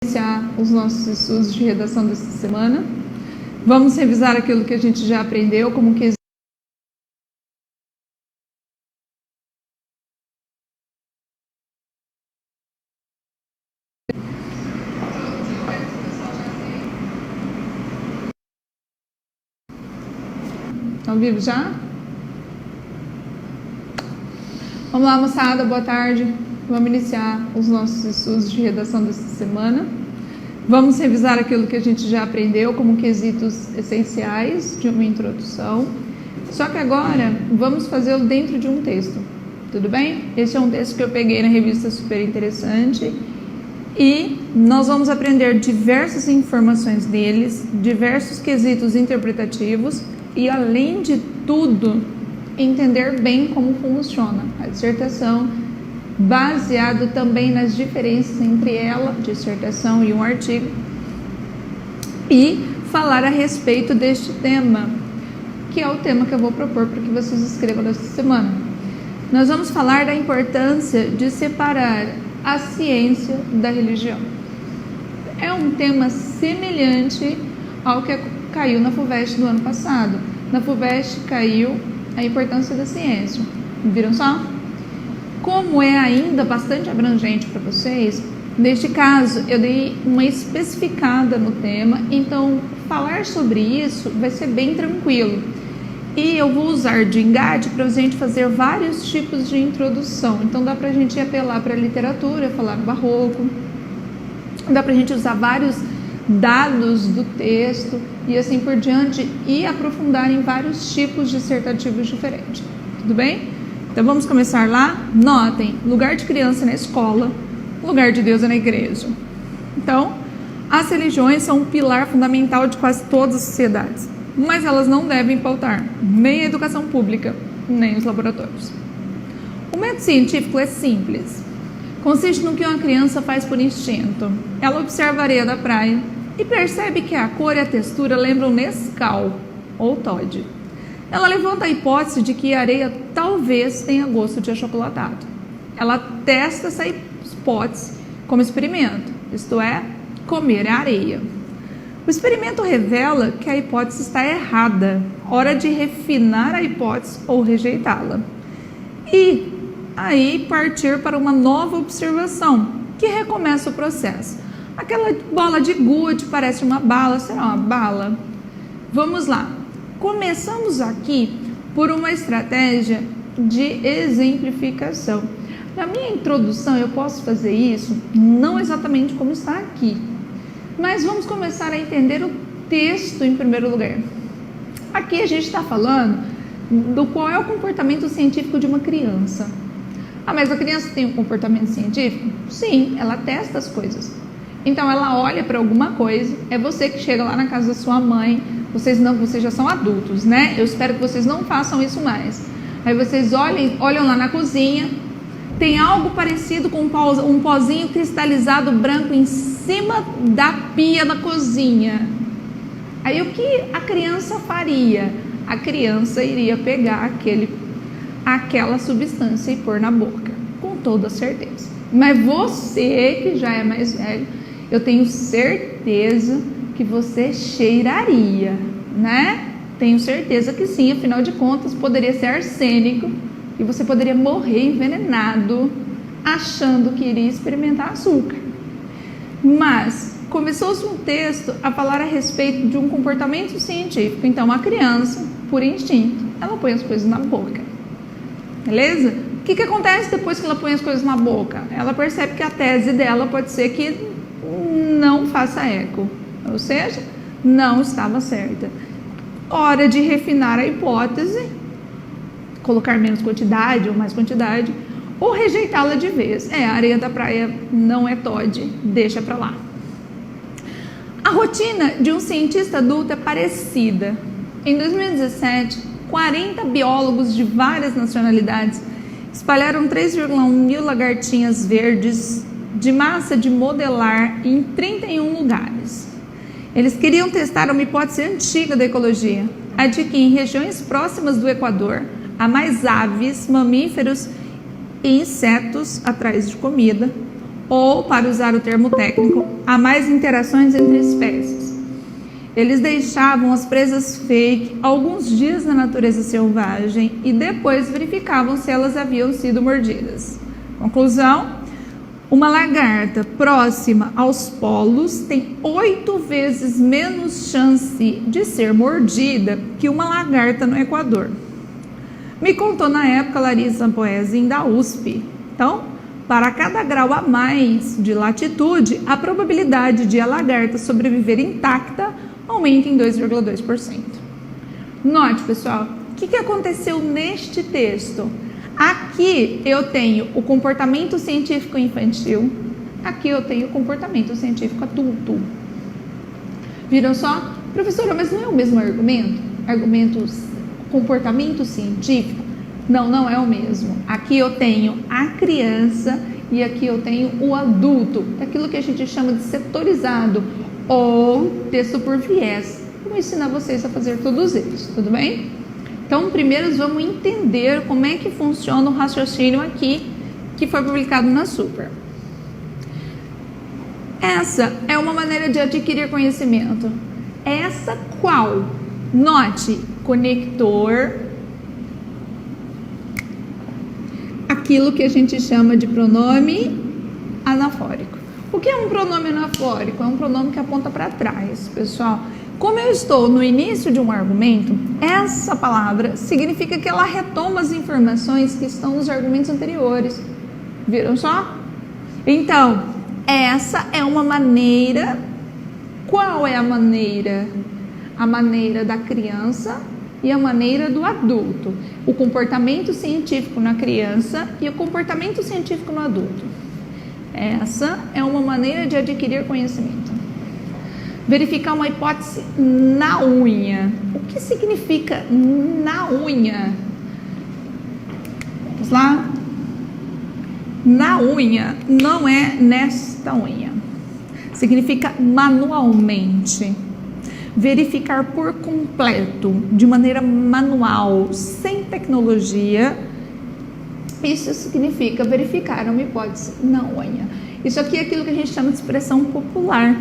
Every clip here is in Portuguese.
Iniciar os nossos estudos de redação desta semana. Vamos revisar aquilo que a gente já aprendeu, como que Estão vivos já? Vamos lá, moçada, boa tarde. Vamos iniciar os nossos estudos de redação desta semana. Vamos revisar aquilo que a gente já aprendeu como quesitos essenciais de uma introdução. Só que agora vamos fazê-lo dentro de um texto, tudo bem? Esse é um texto que eu peguei na revista Super Interessante e nós vamos aprender diversas informações deles, diversos quesitos interpretativos e, além de tudo, entender bem como funciona a dissertação, baseado também nas diferenças entre ela, dissertação e um artigo, e falar a respeito deste tema, que é o tema que eu vou propor para que vocês escrevam nesta semana. Nós vamos falar da importância de separar a ciência da religião. É um tema semelhante ao que caiu na FUVEST do ano passado. Na FUVEST caiu a importância da ciência. Viram só? Como é ainda bastante abrangente para vocês, neste caso eu dei uma especificada no tema, então falar sobre isso vai ser bem tranquilo. E eu vou usar de engate para a gente fazer vários tipos de introdução. Então dá para a gente apelar para a literatura, falar no barroco, dá para a gente usar vários dados do texto e assim por diante e aprofundar em vários tipos dissertativos diferentes. Tudo bem? Então vamos começar lá. Notem, lugar de criança na escola, lugar de Deus é na igreja. Então, as religiões são um pilar fundamental de quase todas as sociedades, mas elas não devem pautar nem a educação pública, nem os laboratórios. O método científico é simples. Consiste no que uma criança faz por instinto. Ela observa a areia da praia e percebe que a cor e a textura lembram Nescau ou Toddy. Ela levanta a hipótese de que a areia talvez tenha gosto de achocolatado. Ela testa essa hipótese como experimento, isto é, comer a areia. O experimento revela que a hipótese está errada, hora de refinar a hipótese ou rejeitá-la. E aí partir para uma nova observação, que recomeça o processo. Aquela bola de gude parece uma bala, será uma bala? Vamos lá. Começamos aqui por uma estratégia de exemplificação. Na minha introdução eu posso fazer isso não exatamente como está aqui, mas vamos começar a entender o texto em primeiro lugar. Aqui a gente está falando do qual é o comportamento científico de uma criança. Ah, mas a criança tem um comportamento científico? Sim, ela testa as coisas. Então ela olha para alguma coisa, é você que chega lá na casa da sua mãe, vocês já são adultos, né? Eu espero que vocês não façam isso mais. Aí vocês olham lá na cozinha, tem algo parecido com um pozinho cristalizado branco em cima da pia da cozinha. Aí o que a criança faria? A criança iria pegar aquela substância e pôr na boca, com toda certeza. Mas você que já é mais velho, eu tenho certeza que você cheiraria, né? Tenho certeza que sim, afinal de contas poderia ser arsênico e você poderia morrer envenenado achando que iria experimentar açúcar. Mas começou-se um texto a falar a respeito de um comportamento científico. Então a criança, por instinto, ela põe as coisas na boca, beleza? O que acontece depois que ela põe as coisas na boca? Ela percebe que a tese dela pode ser que não faça eco, ou seja, não estava certa. Hora de refinar a hipótese, colocar menos quantidade ou mais quantidade, ou rejeitá-la de vez. A areia da praia não é Toddy, deixa para lá. A rotina de um cientista adulto é parecida. Em 2017, 40 biólogos de várias nacionalidades espalharam 3,1 mil lagartinhas verdes de massa de modelar em 31 lugares. Eles queriam testar uma hipótese antiga da ecologia, a de que em regiões próximas do Equador há mais aves, mamíferos e insetos atrás de comida, ou, para usar o termo técnico, há mais interações entre espécies. Eles deixavam as presas fake alguns dias na natureza selvagem e depois verificavam se elas haviam sido mordidas. Conclusão: uma lagarta próxima aos polos tem 8 vezes menos chance de ser mordida que uma lagarta no Equador. Me contou na época Larissa Poesin, da USP. Então, para cada grau a mais de latitude, a probabilidade de a lagarta sobreviver intacta aumenta em 2,2%. Note, pessoal, o que aconteceu neste texto? Aqui eu tenho o comportamento científico infantil, aqui eu tenho o comportamento científico adulto. Viram só? Professora, mas não é o mesmo argumento? Comportamento científico? Não, não é o mesmo. Aqui eu tenho a criança e aqui eu tenho o adulto, aquilo que a gente chama de setorizado ou texto por viés. Vou ensinar vocês a fazer todos eles, tudo bem? Então, primeiro vamos entender como é que funciona o raciocínio aqui, que foi publicado na Super. Essa é uma maneira de adquirir conhecimento. Essa qual? Note, conector, aquilo que a gente chama de pronome anafórico. O que é um pronome anafórico? É um pronome que aponta para trás, pessoal. Como eu estou no início de um argumento, essa palavra significa que ela retoma as informações que estão nos argumentos anteriores. Viram só? Então, essa é uma maneira. Qual é a maneira? A maneira da criança e a maneira do adulto. O comportamento científico na criança e o comportamento científico no adulto. Essa é uma maneira de adquirir conhecimento. Verificar uma hipótese na unha. O que significa na unha? Vamos lá? Na unha não é nesta unha. Significa manualmente. Verificar por completo, de maneira manual, sem tecnologia. Isso significa verificar uma hipótese na unha. Isso aqui é aquilo que a gente chama de expressão popular.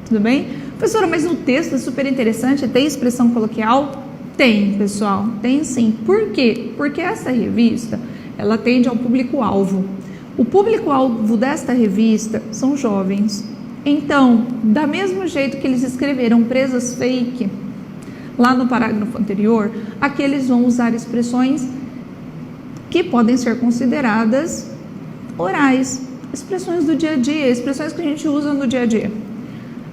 Tudo bem? Professora, mas no texto é super interessante, tem expressão coloquial? Tem, pessoal, tem sim. Por quê? Porque essa revista, ela atende ao público-alvo. O público-alvo desta revista são jovens. Então, da mesmo jeito que eles escreveram presas fake, lá no parágrafo anterior, aqui eles vão usar expressões que podem ser consideradas orais, expressões do dia a dia, expressões que a gente usa no dia a dia.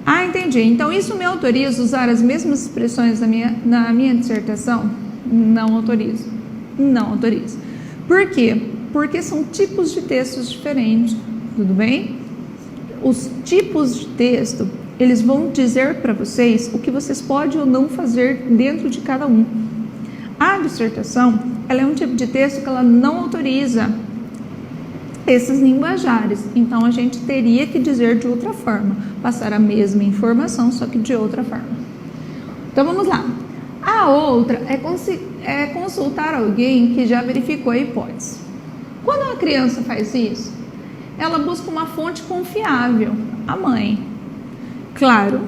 Ah, entendi. Então, isso me autoriza a usar as mesmas expressões na minha dissertação? Não autoriza. Não autoriza. Por quê? Porque são tipos de textos diferentes, tudo bem? Os tipos de texto, eles vão dizer para vocês o que vocês podem ou não fazer dentro de cada um. A dissertação, ela é um tipo de texto que ela não autoriza esses linguajares, então a gente teria que dizer de outra forma, passar a mesma informação, só que de outra forma. Então vamos lá. A outra é consultar alguém que já verificou a hipótese. Quando uma criança faz isso, ela busca uma fonte confiável, a mãe. Claro.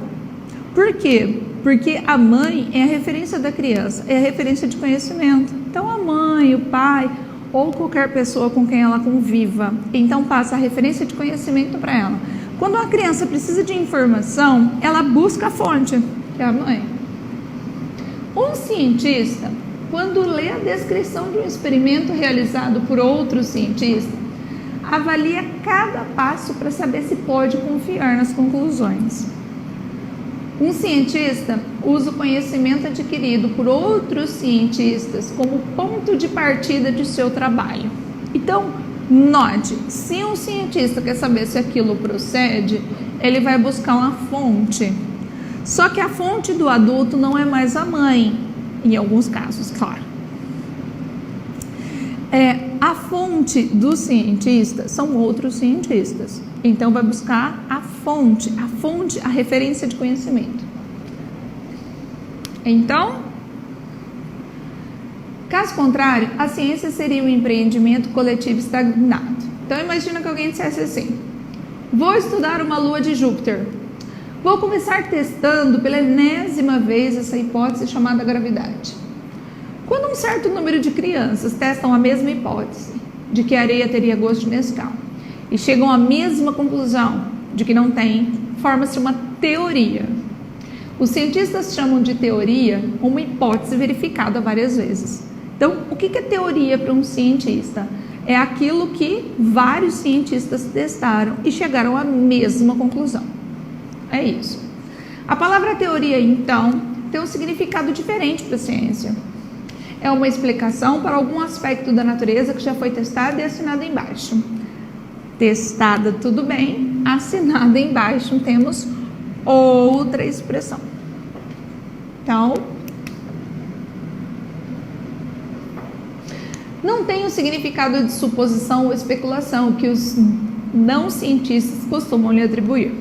Por quê? Porque a mãe é a referência da criança, é a referência de conhecimento. Então a mãe, o pai ou qualquer pessoa com quem ela conviva, então passa a referência de conhecimento para ela. Quando uma criança precisa de informação, ela busca a fonte, que é a mãe. Um cientista, quando lê a descrição de um experimento realizado por outro cientista, avalia cada passo para saber se pode confiar nas conclusões. Um cientista usa o conhecimento adquirido por outros cientistas como ponto de partida de seu trabalho. Então, note, se um cientista quer saber se aquilo procede, ele vai buscar uma fonte. Só que a fonte do adulto não é mais a mãe, em alguns casos, claro. A fonte do cientista são outros cientistas. Então, vai buscar a fonte, a referência de conhecimento. Então, caso contrário, a ciência seria um empreendimento coletivo estagnado. Então, imagina que alguém dissesse assim: Vou estudar uma lua de Júpiter. Vou começar testando pela enésima vez essa hipótese chamada gravidade. Quando um certo número de crianças testam a mesma hipótese de que a areia teria gosto de Nescau e chegam à mesma conclusão de que não tem, forma-se uma teoria. Os cientistas chamam de teoria uma hipótese verificada várias vezes. Então, o que é teoria para um cientista? É aquilo que vários cientistas testaram e chegaram à mesma conclusão. É isso. A palavra teoria, então, tem um significado diferente para a ciência. É uma explicação para algum aspecto da natureza que já foi testada e assinada embaixo. Testada, tudo bem. Assinada embaixo, temos outra expressão. Então, não tem o significado de suposição ou especulação que os não cientistas costumam lhe atribuir.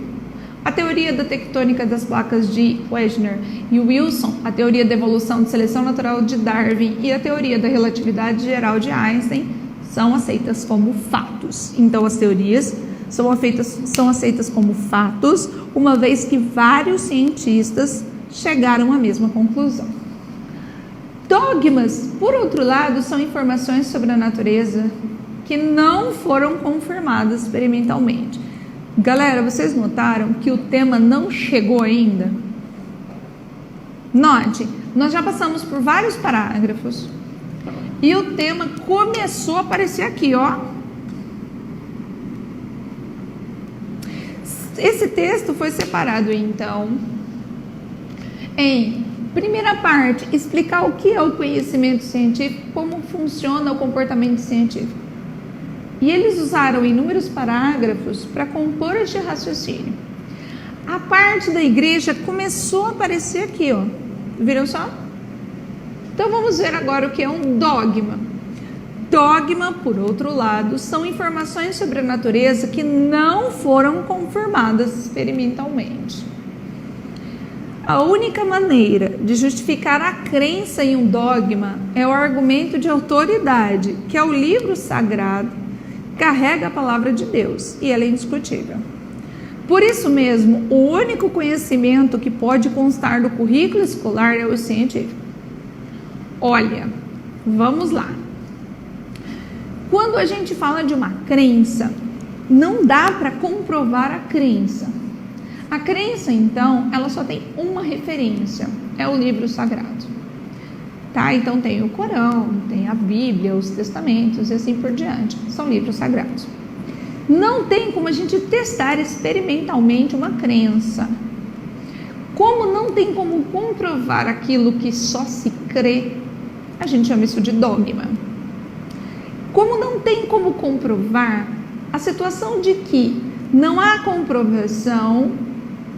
A teoria da tectônica das placas de Wegener e Wilson, a teoria da evolução de seleção natural de Darwin e a teoria da relatividade geral de Einstein são aceitas como fatos. Então, as teorias são aceitas como fatos, uma vez que vários cientistas chegaram à mesma conclusão. Dogmas, por outro lado, são informações sobre a natureza que não foram confirmadas experimentalmente. Galera, vocês notaram que o tema não chegou ainda? Note, nós já passamos por vários parágrafos e o tema começou a aparecer aqui, ó. Esse texto foi separado, então, em primeira parte, explicar o que é o conhecimento científico, como funciona o comportamento científico. E eles usaram inúmeros parágrafos para compor este raciocínio. A parte da igreja começou a aparecer aqui, ó. Viram só? Então vamos ver agora o que é um dogma. Dogma, por outro lado, são informações sobre a natureza que não foram confirmadas experimentalmente. A única maneira de justificar a crença em um dogma é o argumento de autoridade, que é o livro sagrado, carrega a palavra de Deus e ela é indiscutível. Por isso mesmo, o único conhecimento que pode constar do currículo escolar é o científico. Olha, vamos lá. Quando a gente fala de uma crença, não dá para comprovar a crença. A crença, então, ela só tem uma referência, é o livro sagrado. Tá? Então tem o Corão, tem a Bíblia, os Testamentos e assim por diante. São livros sagrados. Não tem como a gente testar experimentalmente uma crença. Como não tem como comprovar aquilo que só se crê, a gente chama isso de dogma. Como não tem como comprovar, a situação de que não há comprovação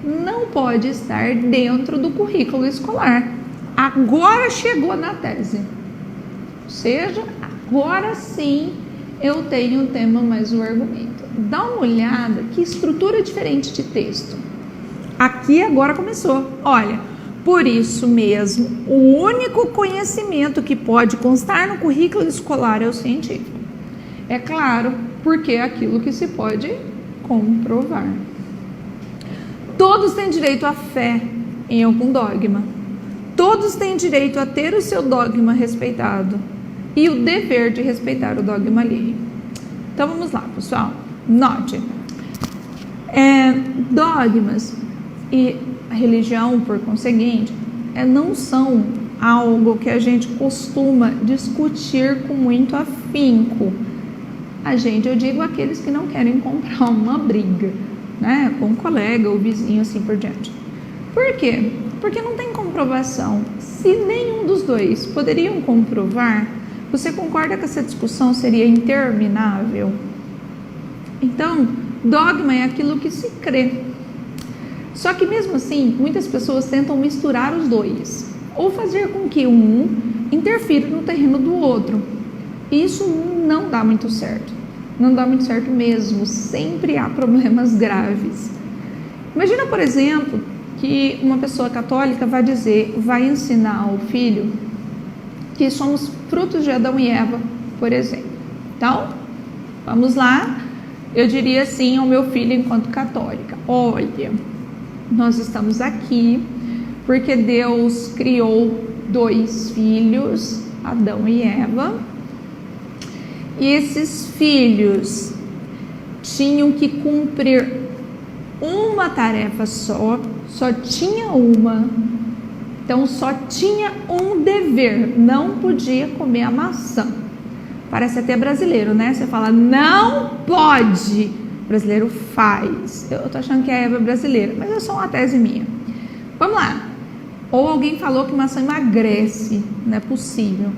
não pode estar dentro do currículo escolar. Agora chegou na tese. Ou seja, agora sim eu tenho o tema mais o argumento. Dá uma olhada, que estrutura diferente de texto. Aqui agora começou. Olha, por isso mesmo, o único conhecimento que pode constar no currículo escolar é o científico. É claro, porque é aquilo que se pode comprovar. Todos têm direito à fé em algum dogma. Todos têm direito a ter o seu dogma respeitado e o dever de respeitar o dogma alheio. Então vamos lá, pessoal. Note, dogmas e a religião, por conseguinte, não são algo que a gente costuma discutir com muito afinco. Eu digo aqueles que não querem comprar uma briga, né, com um colega ou vizinho, assim por diante. Por quê? Porque não tem comprovação. Se nenhum dos dois poderiam comprovar, você concorda que essa discussão seria interminável? Então, dogma é aquilo que se crê. Só que mesmo assim, muitas pessoas tentam misturar os dois, ou fazer com que um interfira no terreno do outro. Isso não dá muito certo. Não dá muito certo mesmo. Sempre há problemas graves. Imagina, por exemplo, que uma pessoa católica vai ensinar ao filho que somos frutos de Adão e Eva, por exemplo. Então, vamos lá. eu diria assim ao meu filho enquanto católica: olha, nós estamos aqui porque Deus criou 2 filhos, Adão e Eva, e esses filhos tinham que cumprir uma tarefa só tinha uma, então só tinha um dever, não podia comer a maçã. Parece até brasileiro, né? Você fala, não pode, o brasileiro faz. Eu tô achando que a Eva é brasileira, mas é só uma tese minha. Vamos lá. Ou alguém falou que maçã emagrece, não é possível.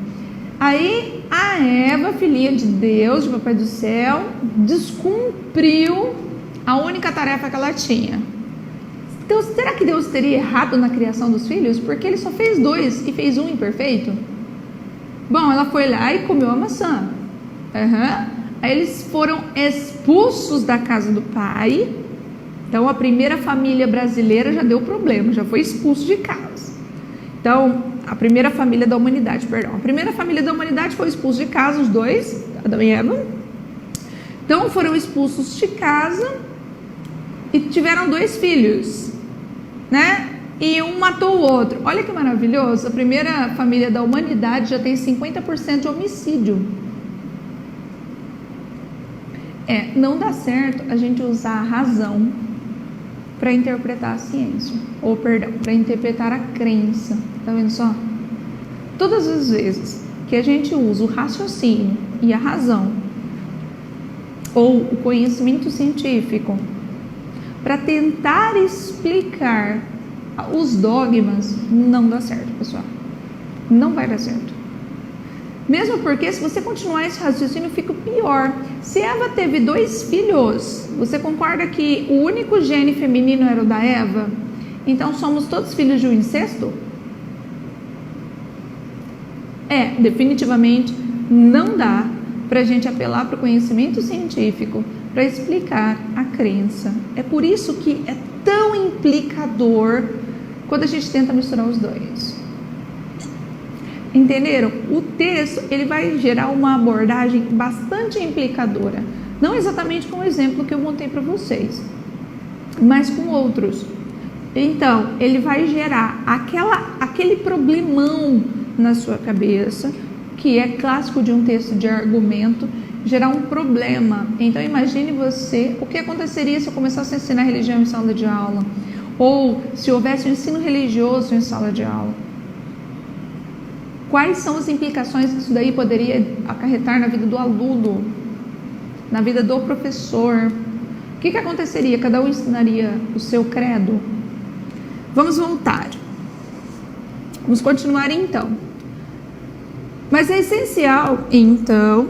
Aí a Eva, filhinha de Deus, de Papai do Céu, descumpriu a única tarefa que ela tinha. Então, será que Deus teria errado na criação dos filhos? Porque ele só fez 2 e fez um imperfeito? Bom, ela foi lá e comeu a maçã. Aí eles foram expulsos da casa do pai. Então, a primeira família brasileira já deu problema, já foi expulso de casa. Então, a primeira família da humanidade, perdão. A primeira família da humanidade foi expulsa de casa, os 2, Adão e Eva. Então, foram expulsos de casa e tiveram 2 filhos, né? E um matou o outro. Olha que maravilhoso, a primeira família da humanidade já tem 50% de homicídio. Não dá certo a gente usar a razão para interpretar a ciência, ou perdão, para interpretar a crença. Tá vendo só? Todas as vezes que a gente usa o raciocínio e a razão, ou o conhecimento científico, para tentar explicar os dogmas, não dá certo, pessoal. Não vai dar certo. Mesmo porque, se você continuar esse raciocínio, fica pior. Se Eva teve 2 filhos, você concorda que o único gene feminino era o da Eva? Então, somos todos filhos de um incesto? Definitivamente não dá para a gente apelar para o conhecimento científico para explicar a crença. É por isso que é tão implicador quando a gente tenta misturar os 2. Entenderam? O texto ele vai gerar uma abordagem bastante implicadora. Não exatamente com o exemplo que eu montei para vocês, mas com outros. Então, ele vai gerar aquele problemão na sua cabeça, que é clássico de um texto de argumento, gerar um problema. Então, imagine você, o que aconteceria se eu começasse a ensinar religião em sala de aula? Ou se houvesse um ensino religioso em sala de aula? Quais são as implicações que isso daí poderia acarretar na vida do aluno, na vida do professor? O que aconteceria? Cada um ensinaria o seu credo? Vamos voltar. Vamos continuar então. Mas é essencial, então,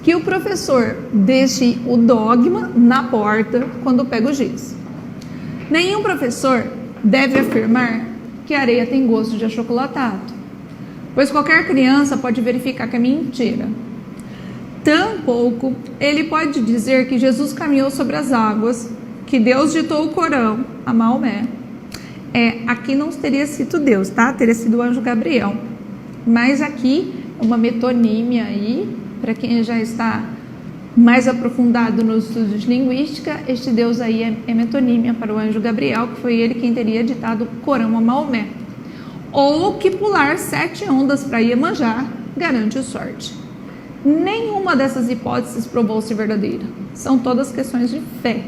que o professor deixe o dogma na porta quando pega o giz. Nenhum professor deve afirmar que a areia tem gosto de achocolatado, pois qualquer criança pode verificar que é mentira. Tampouco ele pode dizer que Jesus caminhou sobre as águas, que Deus ditou o Corão a Maomé. Aqui não teria sido Deus, tá? Teria sido o anjo Gabriel. Mas aqui, uma metonímia aí, para quem já está mais aprofundado nos estudos de linguística, este Deus aí é metonímia para o anjo Gabriel, que foi ele quem teria ditado o Corão a Maomé. Ou que pular 7 ondas para Iemanjá garante sorte. Nenhuma dessas hipóteses provou-se verdadeira. São todas questões de fé,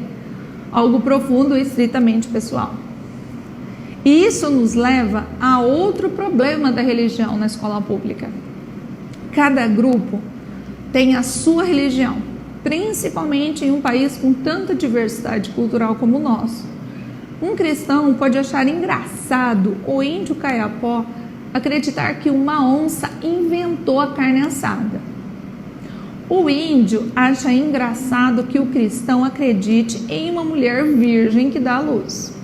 algo profundo e estritamente pessoal. E isso nos leva a outro problema da religião na escola pública. Cada grupo tem a sua religião, principalmente em um país com tanta diversidade cultural como o nosso. Um cristão pode achar engraçado o índio Caiapó acreditar que uma onça inventou a carne assada. O índio acha engraçado que o cristão acredite em uma mulher virgem que dá à luz.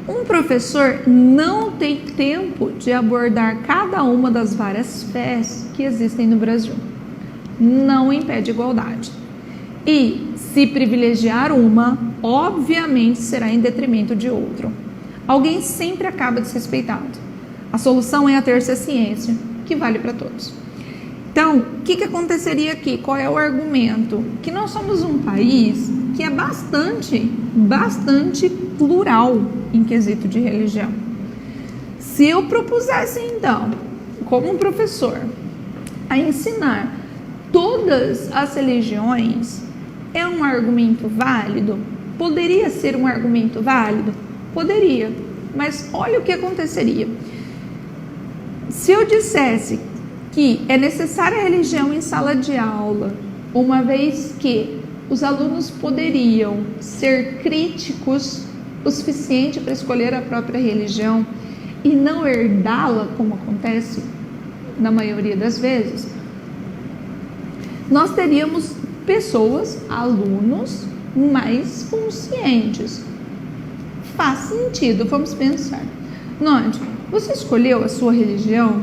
Um professor não tem tempo de abordar cada uma das várias fés que existem no Brasil. Não impede igualdade. E, se privilegiar uma, obviamente será em detrimento de outro. Alguém sempre acaba desrespeitado. A solução é a terça ciência, que vale para todos. Então, o que aconteceria aqui? Qual é o argumento? Que nós somos um país que é bastante plural em quesito de religião. Se eu propusesse, então, como um professor, a ensinar todas as religiões, é um argumento válido? Poderia ser um argumento válido? Poderia, mas olha o que aconteceria. Se eu dissesse que é necessária a religião em sala de aula, uma vez que os alunos poderiam ser críticos o suficiente para escolher a própria religião e não herdá-la, como acontece na maioria das vezes, nós teríamos pessoas, alunos, mais conscientes. Faz sentido, vamos pensar. Note, você escolheu a sua religião,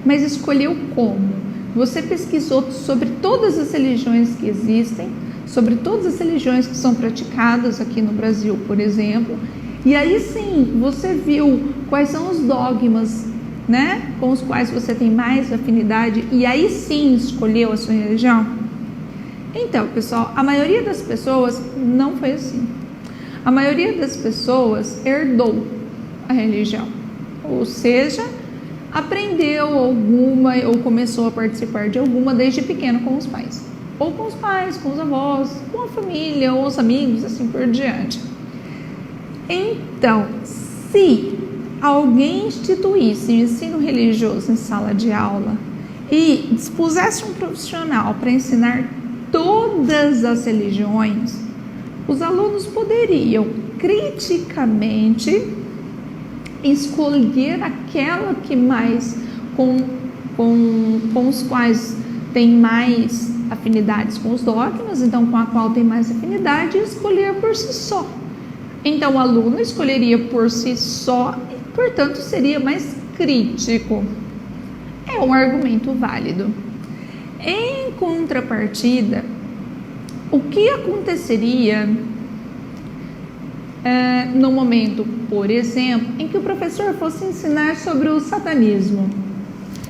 mas escolheu como? Você pesquisou sobre todas as religiões que existem, sobre todas as religiões que são praticadas aqui no Brasil, por exemplo, e aí sim, você viu quais são os dogmas, né, com os quais você tem mais afinidade, e aí sim escolheu a sua religião? Então, pessoal, a maioria das pessoas não foi assim. A maioria das pessoas herdou a religião, ou seja, aprendeu alguma ou começou a participar de alguma desde pequeno com os pais, ou com os pais, com os avós, com a família, ou os amigos, assim por diante. Então, se alguém instituísse o ensino religioso em sala de aula e dispusesse um profissional para ensinar todas as religiões, os alunos poderiam criticamente escolher aquela que mais com os quais tem mais afinidades com os dogmas, então com a qual tem mais afinidade, e escolher por si só. Então o aluno escolheria por si só e, portanto, seria mais crítico. É um argumento válido. Em contrapartida, o que aconteceria no momento, por exemplo, em que o professor fosse ensinar sobre o satanismo?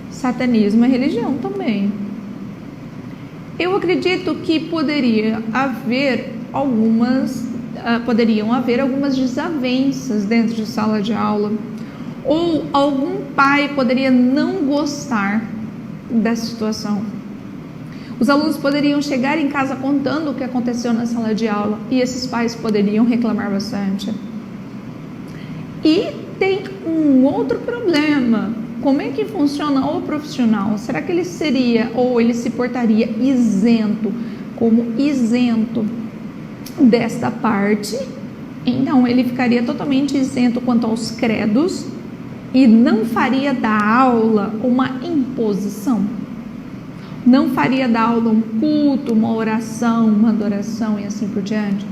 Satanismo é religião também. Eu acredito que poderiam haver algumas desavenças dentro de sala de aula, ou algum pai poderia não gostar da situação. Os alunos poderiam chegar em casa contando o que aconteceu na sala de aula e esses pais poderiam reclamar bastante. E tem um outro problema. Como é que funciona o profissional? Será que ele seria ou ele se portaria isento, como isento desta parte? Então ele ficaria totalmente isento quanto aos credos e não faria da aula uma imposição. Não faria da aula um culto, uma oração, uma adoração e assim por diante.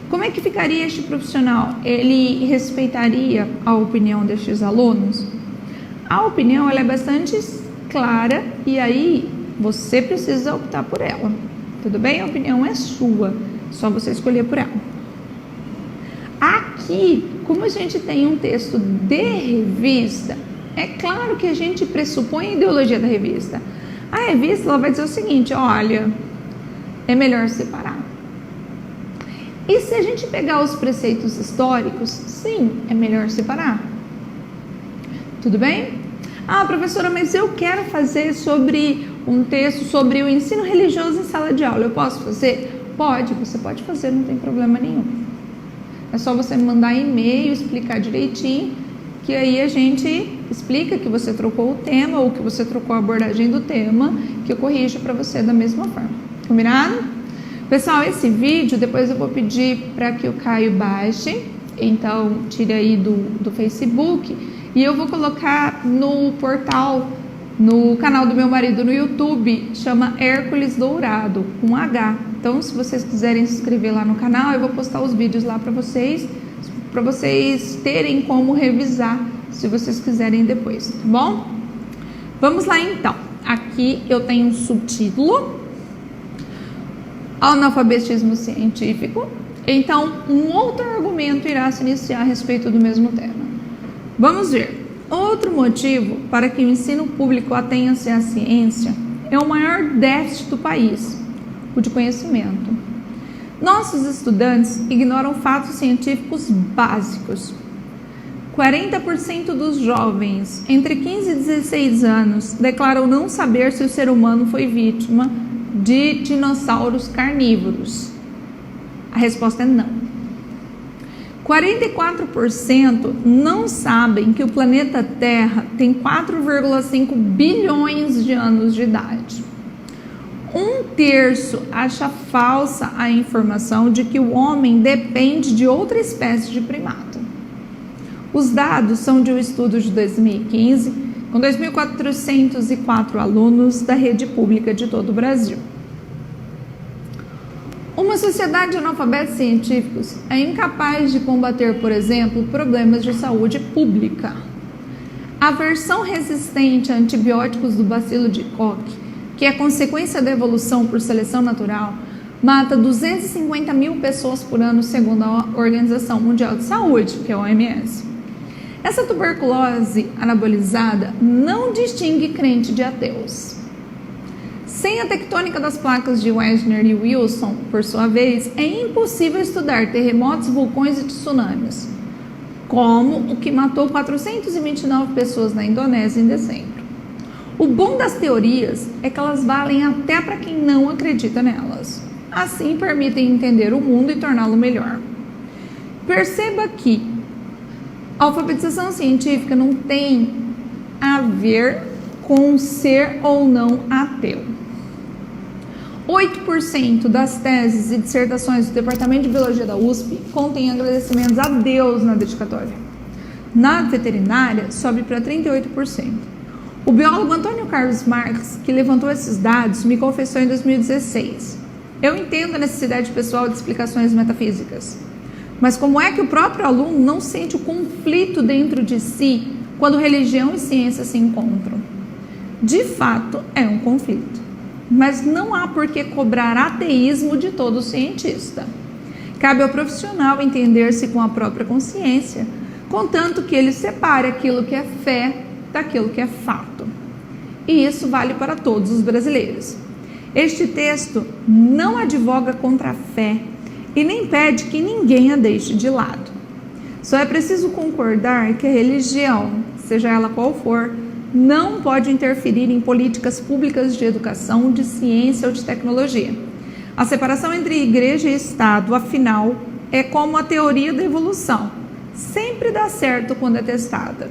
Como é que ficaria este profissional? Ele respeitaria a opinião destes alunos? A opinião ela é bastante clara e aí você precisa optar por ela. Tudo bem? A opinião é sua, só você escolher por ela. Aqui, como a gente tem um texto de revista, é claro que a gente pressupõe a ideologia da revista. A revista ela vai dizer o seguinte: olha, é melhor separar. E se a gente pegar os preceitos históricos, sim, é melhor separar. Tudo bem? Ah, professora, mas eu quero fazer sobre um texto sobre o ensino religioso em sala de aula. Eu posso fazer? Pode, você pode fazer, não tem problema nenhum. É só você me mandar e-mail, explicar direitinho, que aí a gente explica que você trocou o tema ou que você trocou a abordagem do tema, que eu corrijo para você da mesma forma. Combinado? Pessoal, esse vídeo depois eu vou pedir para que o Caio baixe, então tire aí do Facebook e eu vou colocar no portal, no canal do meu marido no YouTube, chama Hércules Dourado, com H. Então, se vocês quiserem se inscrever lá no canal, eu vou postar os vídeos lá para vocês terem como revisar, se vocês quiserem depois, tá bom? Vamos lá então. Aqui eu tenho um subtítulo: analfabetismo científico. Então, um outro argumento irá se iniciar a respeito do mesmo tema. Vamos ver. Outro motivo para que o ensino público atenha-se à ciência é o maior déficit do país, o de conhecimento. Nossos estudantes ignoram fatos científicos básicos. 40% dos jovens entre 15 e 16 anos declaram não saber se o ser humano foi vítima de dinossauros carnívoros. A resposta é não. 44% não sabem que o planeta Terra tem 4,5 bilhões de anos de idade. 1/3 acha falsa a informação de que o homem depende de outra espécie de primata. Os dados são de um estudo de 2015, com 2.404 alunos da rede pública de todo o Brasil. Uma sociedade de analfabetos científicos é incapaz de combater, por exemplo, problemas de saúde pública. A versão resistente a antibióticos do bacilo de Koch, que é consequência da evolução por seleção natural, mata 250 mil pessoas por ano, segundo a Organização Mundial de Saúde, que é a OMS. Essa tuberculose anabolizada não distingue crente de ateus. Sem a tectônica das placas de Wesner e Wilson, por sua vez, é impossível estudar terremotos, vulcões e tsunamis, como o que matou 429 pessoas na Indonésia em dezembro. O bom das teorias é que elas valem até para quem não acredita nelas. Assim, permitem entender o mundo e torná-lo melhor. Perceba que a alfabetização científica não tem a ver com ser ou não ateu. 8% das teses e dissertações do Departamento de Biologia da USP contêm agradecimentos a Deus na dedicatória. Na veterinária, sobe para 38%. O biólogo Antônio Carlos Marques, que levantou esses dados, me confessou em 2016. Eu entendo a necessidade pessoal de explicações metafísicas, mas como é que o próprio aluno não sente o conflito dentro de si quando religião e ciência se encontram? De fato, é um conflito. Mas não há por que cobrar ateísmo de todo cientista. Cabe ao profissional entender-se com a própria consciência, contanto que ele separe aquilo que é fé daquilo que é fato. E isso vale para todos os brasileiros. Este texto não advoga contra a fé e nem pede que ninguém a deixe de lado. Só é preciso concordar que a religião, seja ela qual for, não pode interferir em políticas públicas de educação, de ciência ou de tecnologia. A separação entre igreja e Estado, afinal, é como a teoria da evolução. Sempre dá certo quando é testada.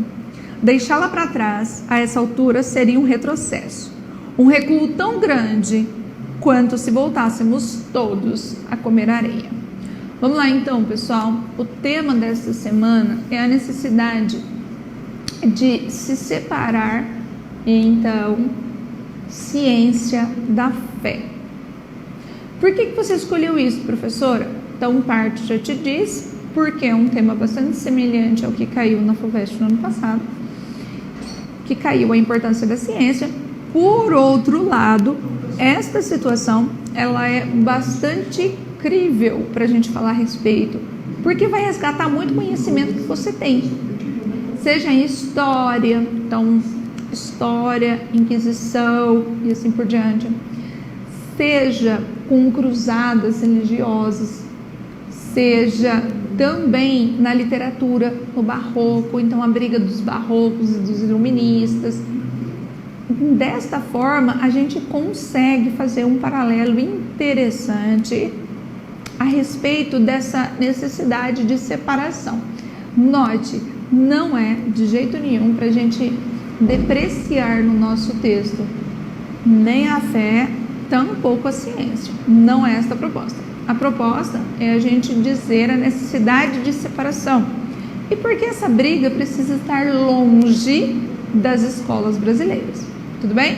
Deixá-la para trás, a essa altura, seria um retrocesso. Um recuo tão grande quanto se voltássemos todos a comer areia. Vamos lá então, pessoal. O tema desta semana é a necessidade de se separar, então, ciência da fé. Por que você escolheu isso, professora? Então, parte já te diz, porque é um tema bastante semelhante ao que caiu na FUVEST no ano passado, que caiu a importância da ciência. Por outro lado, esta situação, ela é bastante crível para a gente falar a respeito, porque vai resgatar muito conhecimento que você tem, seja em história, então história, inquisição e assim por diante, seja com cruzadas religiosas, seja também na literatura, no barroco, então a briga dos barrocos e dos iluministas. Desta forma, a gente consegue fazer um paralelo interessante a respeito dessa necessidade de separação. Note, não é de jeito nenhum para a gente depreciar no nosso texto nem a fé, tampouco a ciência. Não é esta a proposta. A proposta é a gente dizer a necessidade de separação. E por que essa briga precisa estar longe das escolas brasileiras? Tudo bem?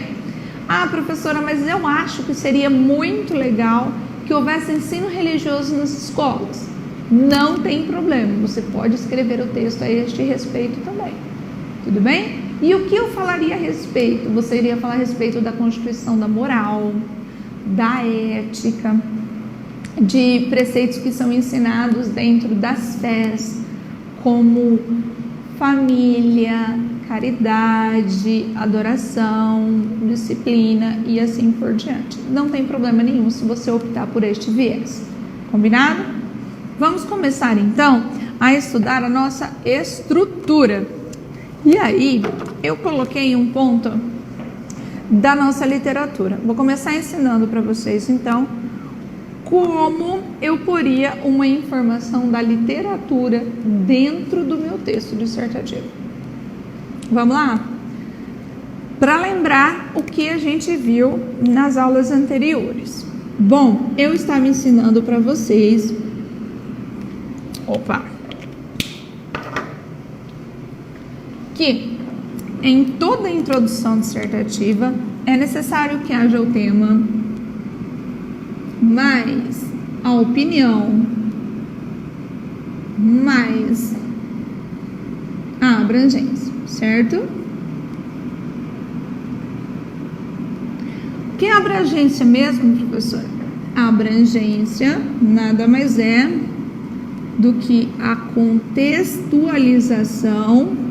Ah, professora, mas eu acho que seria muito legal que houvesse ensino religioso nas escolas. Não tem problema, você pode escrever o texto a este respeito também. Tudo bem? E o que eu falaria a respeito? Você iria falar a respeito da constituição da moral, da ética, de preceitos que são ensinados dentro das fés, como família, caridade, adoração, disciplina e assim por diante. Não tem problema nenhum se você optar por este viés. Combinado? Vamos começar então a estudar a nossa estrutura. E aí, eu coloquei um ponto da nossa literatura. Vou começar ensinando para vocês então como eu poria uma informação da literatura dentro do meu texto dissertativo. Vamos lá? Para lembrar o que a gente viu nas aulas anteriores. Bom, eu estava ensinando para vocês. Que em toda introdução dissertativa é necessário que haja o tema, mais a opinião, mais a abrangência, certo? O que é abrangência mesmo, professora? A abrangência nada mais é do que a contextualização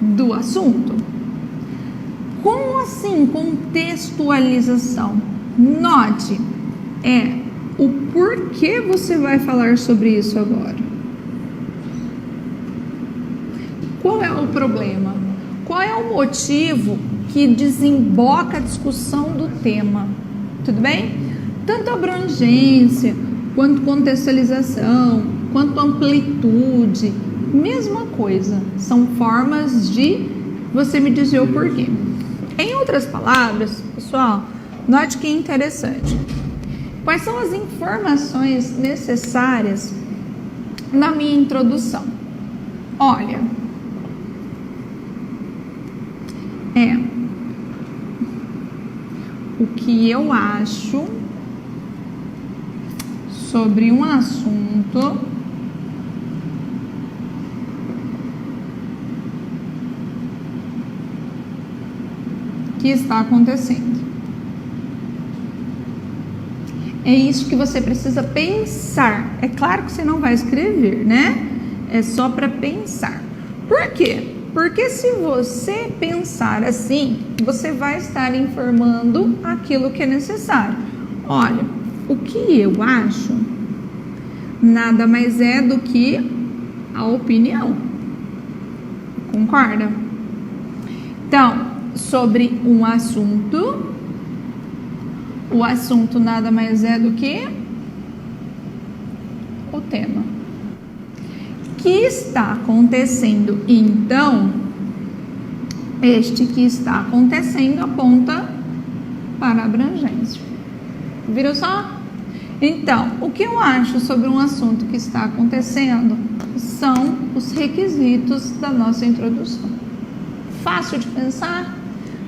do assunto. Como assim contextualização? Note, é o porquê você vai falar sobre isso agora. Qual é o problema? Qual é o motivo que desemboca a discussão do tema? Tudo bem? Tanto abrangência, quanto contextualização, quanto amplitude, mesma coisa. São formas de você me dizer o porquê. Em outras palavras, pessoal, note que interessante. Quais são as informações necessárias na minha introdução? Olha, o que eu acho sobre um assunto que está acontecendo. É isso que você precisa pensar. É claro que você não vai escrever, né? É só para pensar. Por quê? Porque se você pensar assim, você vai estar informando aquilo que é necessário. Olha, o que eu acho nada mais é do que a opinião. Concorda? Então, sobre um assunto, o assunto nada mais é do que o tema. Que está acontecendo, então, este que está acontecendo aponta para a abrangência. Viram só? Então, o que eu acho sobre um assunto que está acontecendo são os requisitos da nossa introdução. Fácil de pensar,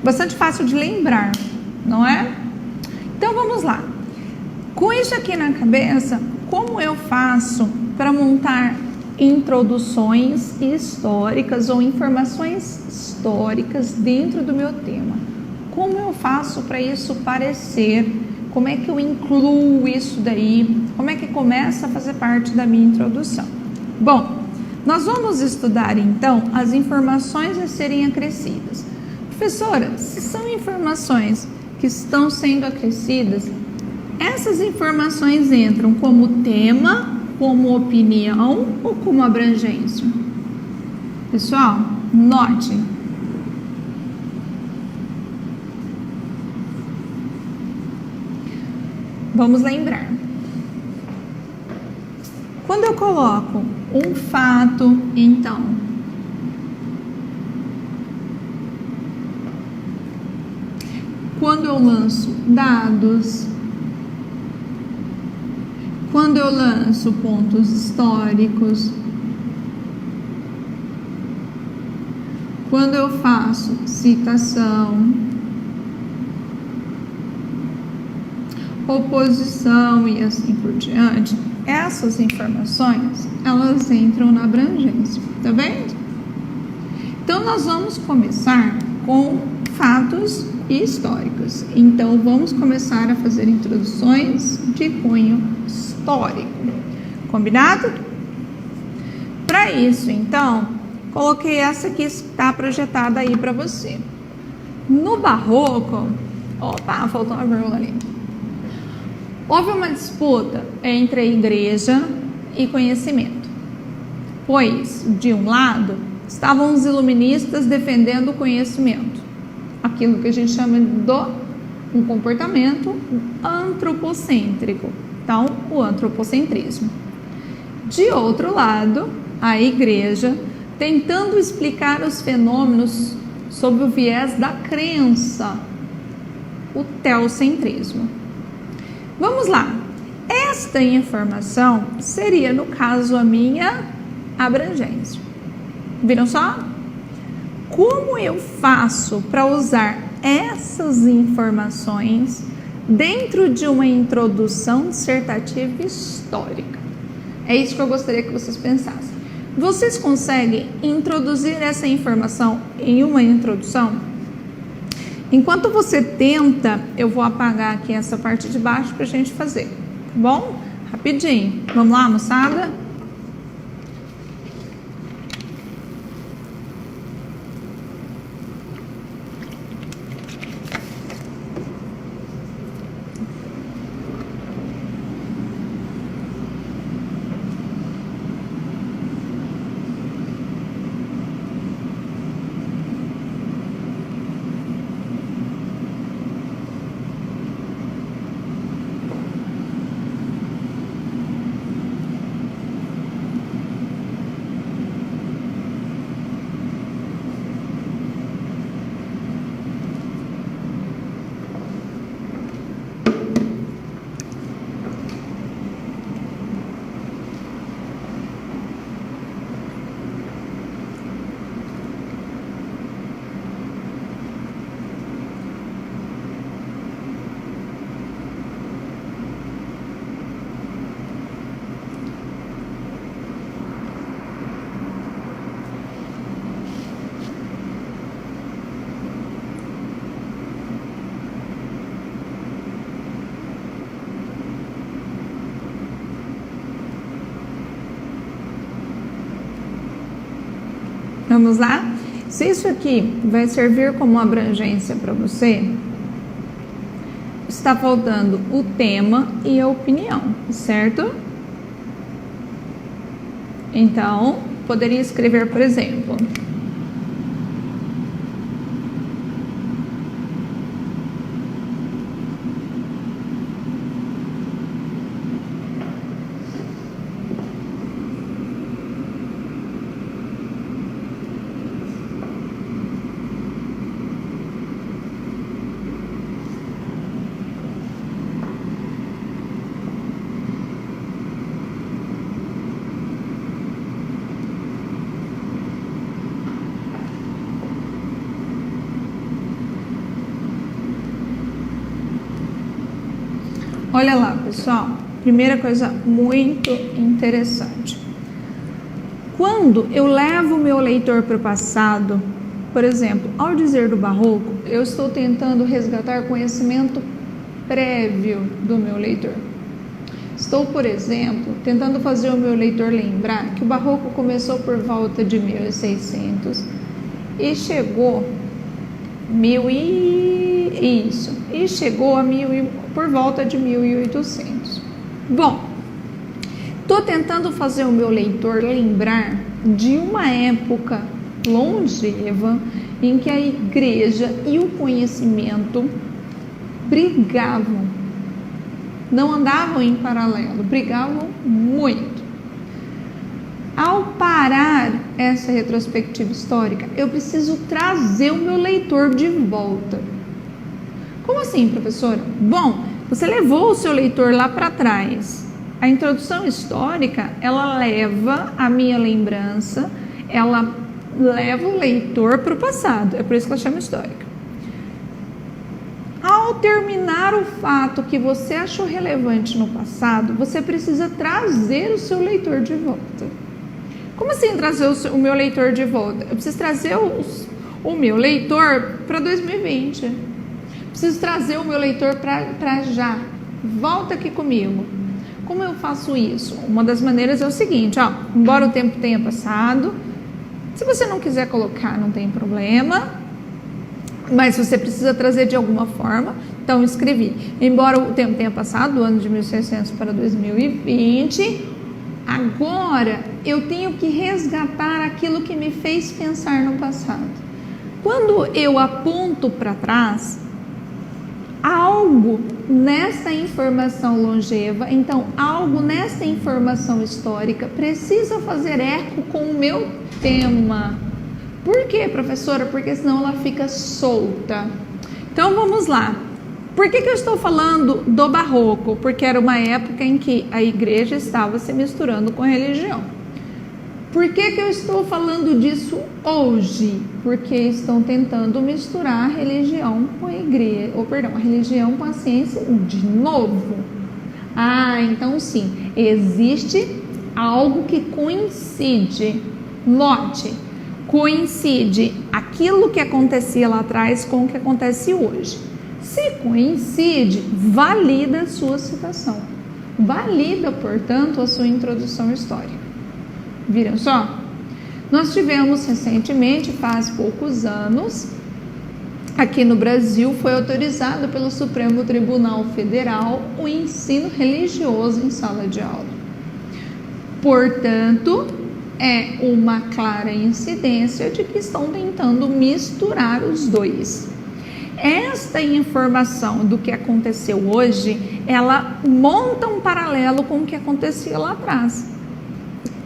bastante fácil de lembrar, não é? Então vamos lá. Com isso aqui na cabeça, como eu faço para montar introduções históricas ou informações históricas dentro do meu tema? Como eu faço para isso parecer? Como é que eu incluo isso daí? Como é que começa a fazer parte da minha introdução? Bom, nós vamos estudar então as informações a serem acrescidas. Professora, se são informações que estão sendo acrescidas, essas informações entram como tema, como opinião ou como abrangência? Pessoal, note. Vamos lembrar. Quando eu coloco um fato, então, quando eu lanço dados, quando eu lanço pontos históricos, quando eu faço citação, oposição e assim por diante, essas informações, elas entram na abrangência, tá vendo? Então, nós vamos começar com fatos históricos. Então, vamos começar a fazer introduções de cunho histórico. Combinado? Para isso, então, coloquei essa que está projetada aí para você. No Barroco, opa, faltou uma vírgula ali. Houve uma disputa entre a igreja e conhecimento, pois, de um lado, estavam os iluministas defendendo o conhecimento, aquilo que a gente chama de um comportamento antropocêntrico, então, o antropocentrismo. De outro lado, a igreja tentando explicar os fenômenos sob o viés da crença, o teocentrismo. Vamos lá. Esta informação seria, no caso, a minha abrangência. Viram só? Como eu faço para usar essas informações dentro de uma introdução dissertativa histórica? É isso que eu gostaria que vocês pensassem. Vocês conseguem introduzir essa informação em uma introdução? Enquanto você tenta, eu vou apagar aqui essa parte de baixo para a gente fazer, tá bom? Rapidinho. Vamos lá, moçada? Vamos lá? Se isso aqui vai servir como abrangência para você, está faltando o tema e a opinião, certo? Então, poderia escrever, por exemplo, olha lá, pessoal, primeira coisa muito interessante. Quando eu levo o meu leitor para o passado, por exemplo, ao dizer do Barroco, eu estou tentando resgatar conhecimento prévio do meu leitor. Estou, por exemplo, tentando fazer o meu leitor lembrar que o Barroco começou por volta de 1600 e chegou por volta de 1800. Bom, estou tentando fazer o meu leitor lembrar de uma época longeva em que a igreja e o conhecimento brigavam, não andavam em paralelo, brigavam muito. Ao parar essa retrospectiva histórica, eu preciso trazer o meu leitor de volta. Como assim, professora? Bom, você levou o seu leitor lá para trás. A introdução histórica, ela leva a minha lembrança, ela leva o leitor para o passado. É por isso que ela chama histórica. Ao terminar o fato que você achou relevante no passado, você precisa trazer o seu leitor de volta. Como assim trazer o meu leitor de volta? Eu preciso trazer o meu leitor para 2020. Preciso trazer o meu leitor para já. Volta aqui comigo. Como eu faço isso? Uma das maneiras é o seguinte, ó, embora o tempo tenha passado, se você não quiser colocar, não tem problema, mas você precisa trazer de alguma forma. Então, escrevi, embora o tempo tenha passado, do ano de 1600 para 2020, agora eu tenho que resgatar aquilo que me fez pensar no passado. Quando eu aponto para trás, algo nessa informação longeva, então algo nessa informação histórica precisa fazer eco com o meu tema. Por quê, professora? Porque senão ela fica solta. Então vamos lá. Por que eu estou falando do barroco? Porque era uma época em que a igreja estava se misturando com a religião. Por que eu estou falando disso hoje? Porque estão tentando misturar a religião com a igreja, a religião com a ciência de novo. Então sim, existe algo que coincide. Note, coincide aquilo que acontecia lá atrás com o que acontece hoje. Se coincide, valida a sua citação. Valida, portanto, a sua introdução histórica. Viram só? Nós tivemos recentemente, faz poucos anos, aqui no Brasil, foi autorizado pelo Supremo Tribunal Federal o ensino religioso em sala de aula. Portanto, é uma clara incidência de que estão tentando misturar os dois. Esta informação do que aconteceu hoje, ela monta um paralelo com o que acontecia lá atrás.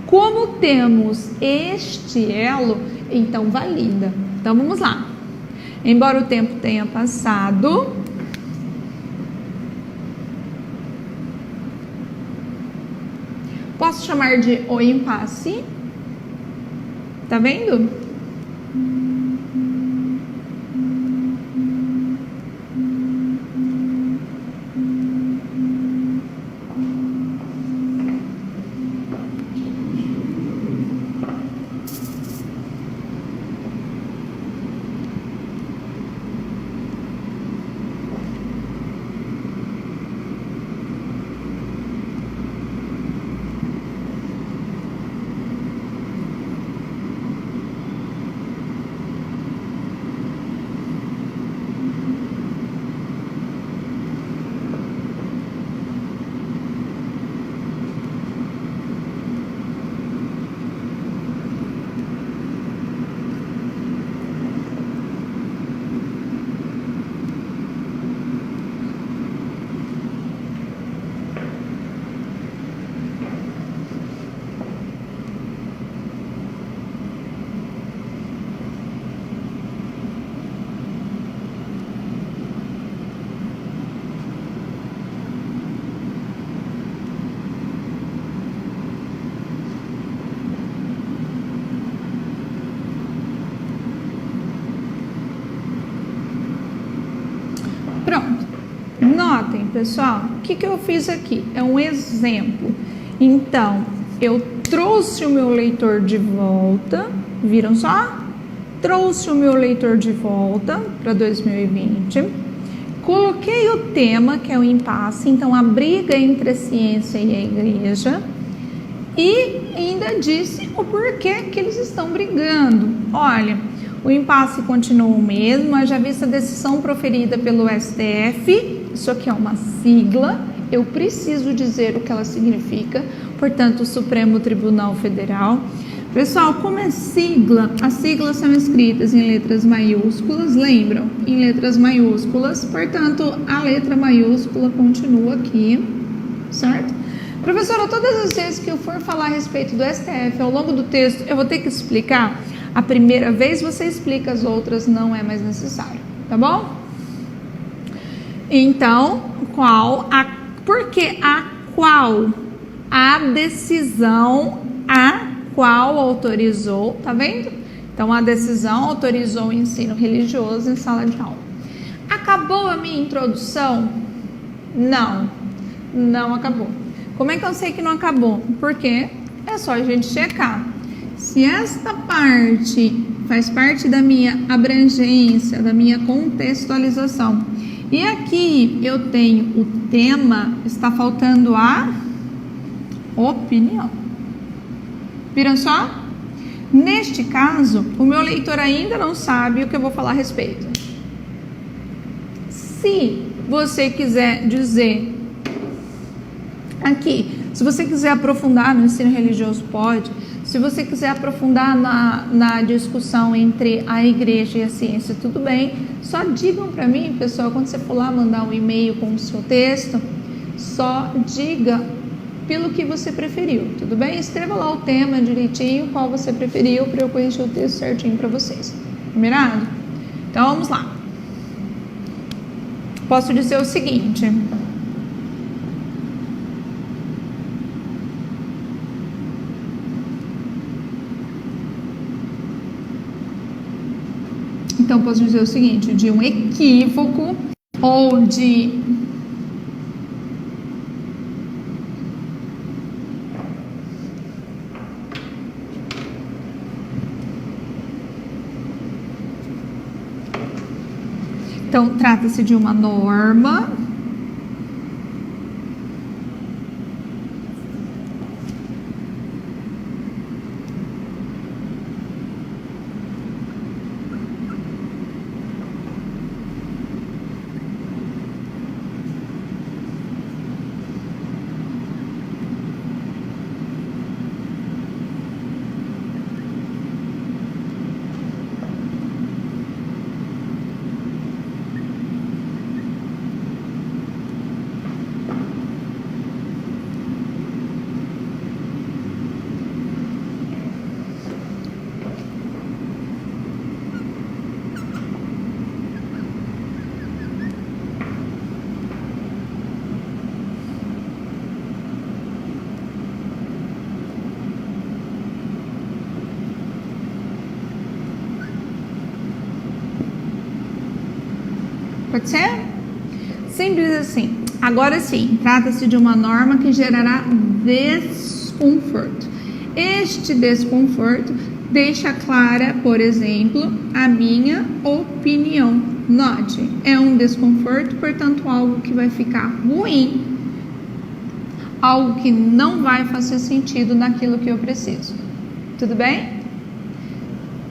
Como temos este elo, então valida. Então vamos lá. Embora o tempo tenha passado, posso chamar de o impasse. Tá vendo? Pronto. Notem, pessoal, o que eu fiz aqui? É um exemplo. Então, eu trouxe o meu leitor de volta. Viram só? Trouxe o meu leitor de volta para 2020. Coloquei o tema, que é o impasse. Então, a briga entre a ciência e a igreja. E ainda disse o porquê que eles estão brigando. Olha, o impasse continua o mesmo, haja vista a decisão proferida pelo STF, isso aqui é uma sigla, eu preciso dizer o que ela significa, portanto, o Supremo Tribunal Federal. Pessoal, como é sigla, as siglas são escritas em letras maiúsculas, lembram? Em letras maiúsculas, portanto, a letra maiúscula continua aqui, certo? Professora, todas as vezes que eu for falar a respeito do STF ao longo do texto, eu vou ter que explicar. A primeira vez você explica, as outras não é mais necessário, tá bom? Então, porque a qual a decisão a qual autorizou, tá vendo? Então, a decisão autorizou o ensino religioso em sala de aula. Acabou a minha introdução? Não acabou. Como é que eu sei que não acabou? Porque é só a gente checar. Se esta parte faz parte da minha abrangência, da minha contextualização. E aqui eu tenho o tema, está faltando a opinião. Viram só? Neste caso, o meu leitor ainda não sabe o que eu vou falar a respeito. Se você quiser dizer aqui, se você quiser aprofundar no ensino religioso, pode. Se você quiser aprofundar na discussão entre a igreja e a ciência, tudo bem. Só digam para mim, pessoal, quando você for lá mandar um e-mail com o seu texto, só diga pelo que você preferiu, tudo bem? Escreva lá o tema direitinho, qual você preferiu, para eu corrigir o texto certinho para vocês. Combinado? Então, vamos lá. Posso dizer o seguinte... Então, posso dizer o seguinte, de um equívoco ou de... Então, trata-se de uma norma Pode ser? Simples assim. Agora sim, trata-se de uma norma que gerará desconforto. Este desconforto deixa clara, por exemplo, a minha opinião. Note, é um desconforto, portanto, algo que vai ficar ruim, algo que não vai fazer sentido naquilo que eu preciso. Tudo bem?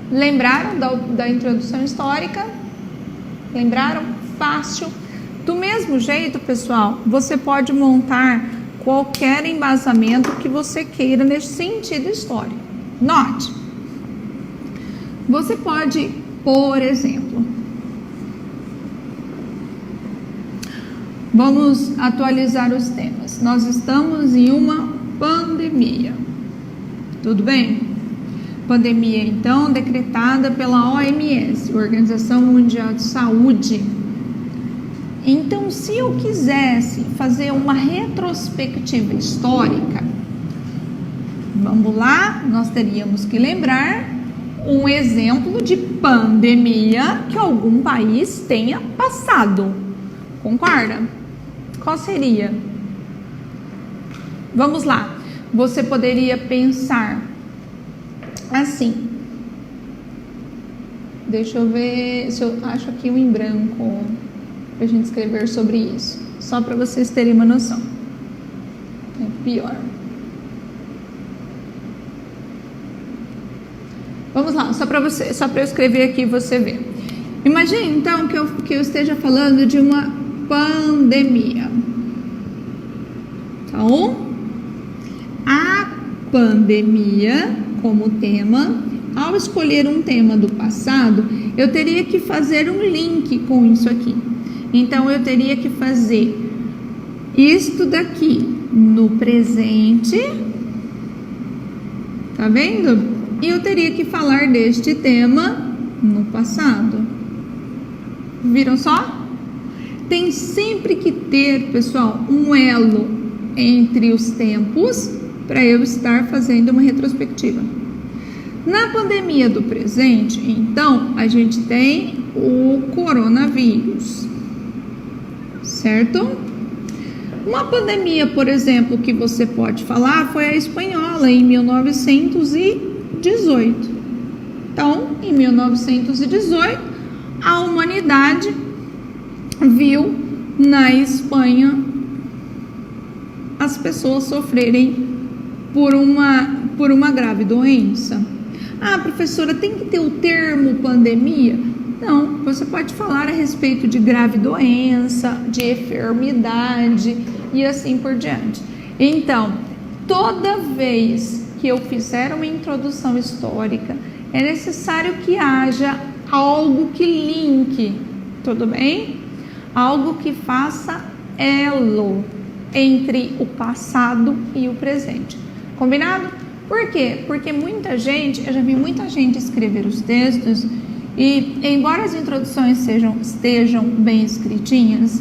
Lembraram da introdução histórica? Lembraram? Fácil. Do mesmo jeito, pessoal, você pode montar qualquer embasamento que você queira nesse sentido histórico. Note, você pode, por exemplo, vamos atualizar os temas. Nós estamos em uma pandemia. Tudo bem? Pandemia, então, decretada pela OMS, Organização Mundial de Saúde. Então, se eu quisesse fazer uma retrospectiva histórica, vamos lá, nós teríamos que lembrar um exemplo de pandemia que algum país tenha passado. Concorda? Qual seria? Vamos lá. Você poderia pensar assim. Deixa eu ver se eu acho aqui um em branco para a gente escrever sobre isso, só para vocês terem uma noção. É pior. Vamos lá, só para eu escrever aqui e você ver. Imagine então que eu esteja falando de uma pandemia. Então, a pandemia como tema, ao escolher um tema do passado, eu teria que fazer um link com isso aqui. Então, eu teria que fazer isto daqui no presente, tá vendo? E eu teria que falar deste tema no passado. Viram só? Tem sempre que ter, pessoal, um elo entre os tempos para eu estar fazendo uma retrospectiva. Na pandemia do presente, então, a gente tem o coronavírus, certo? Uma pandemia, por exemplo, que você pode falar foi a espanhola em 1918. Então, em 1918, a humanidade viu na Espanha as pessoas sofrerem por uma grave doença. Ah, professora, tem que ter o termo pandemia? Não, você pode falar a respeito de grave doença, de enfermidade e assim por diante. Então, toda vez que eu fizer uma introdução histórica, é necessário que haja algo que linke, tudo bem? Algo que faça elo entre o passado e o presente. Combinado? Por quê? Porque eu já vi muita gente escrever os textos e, embora as introduções estejam bem escritinhas,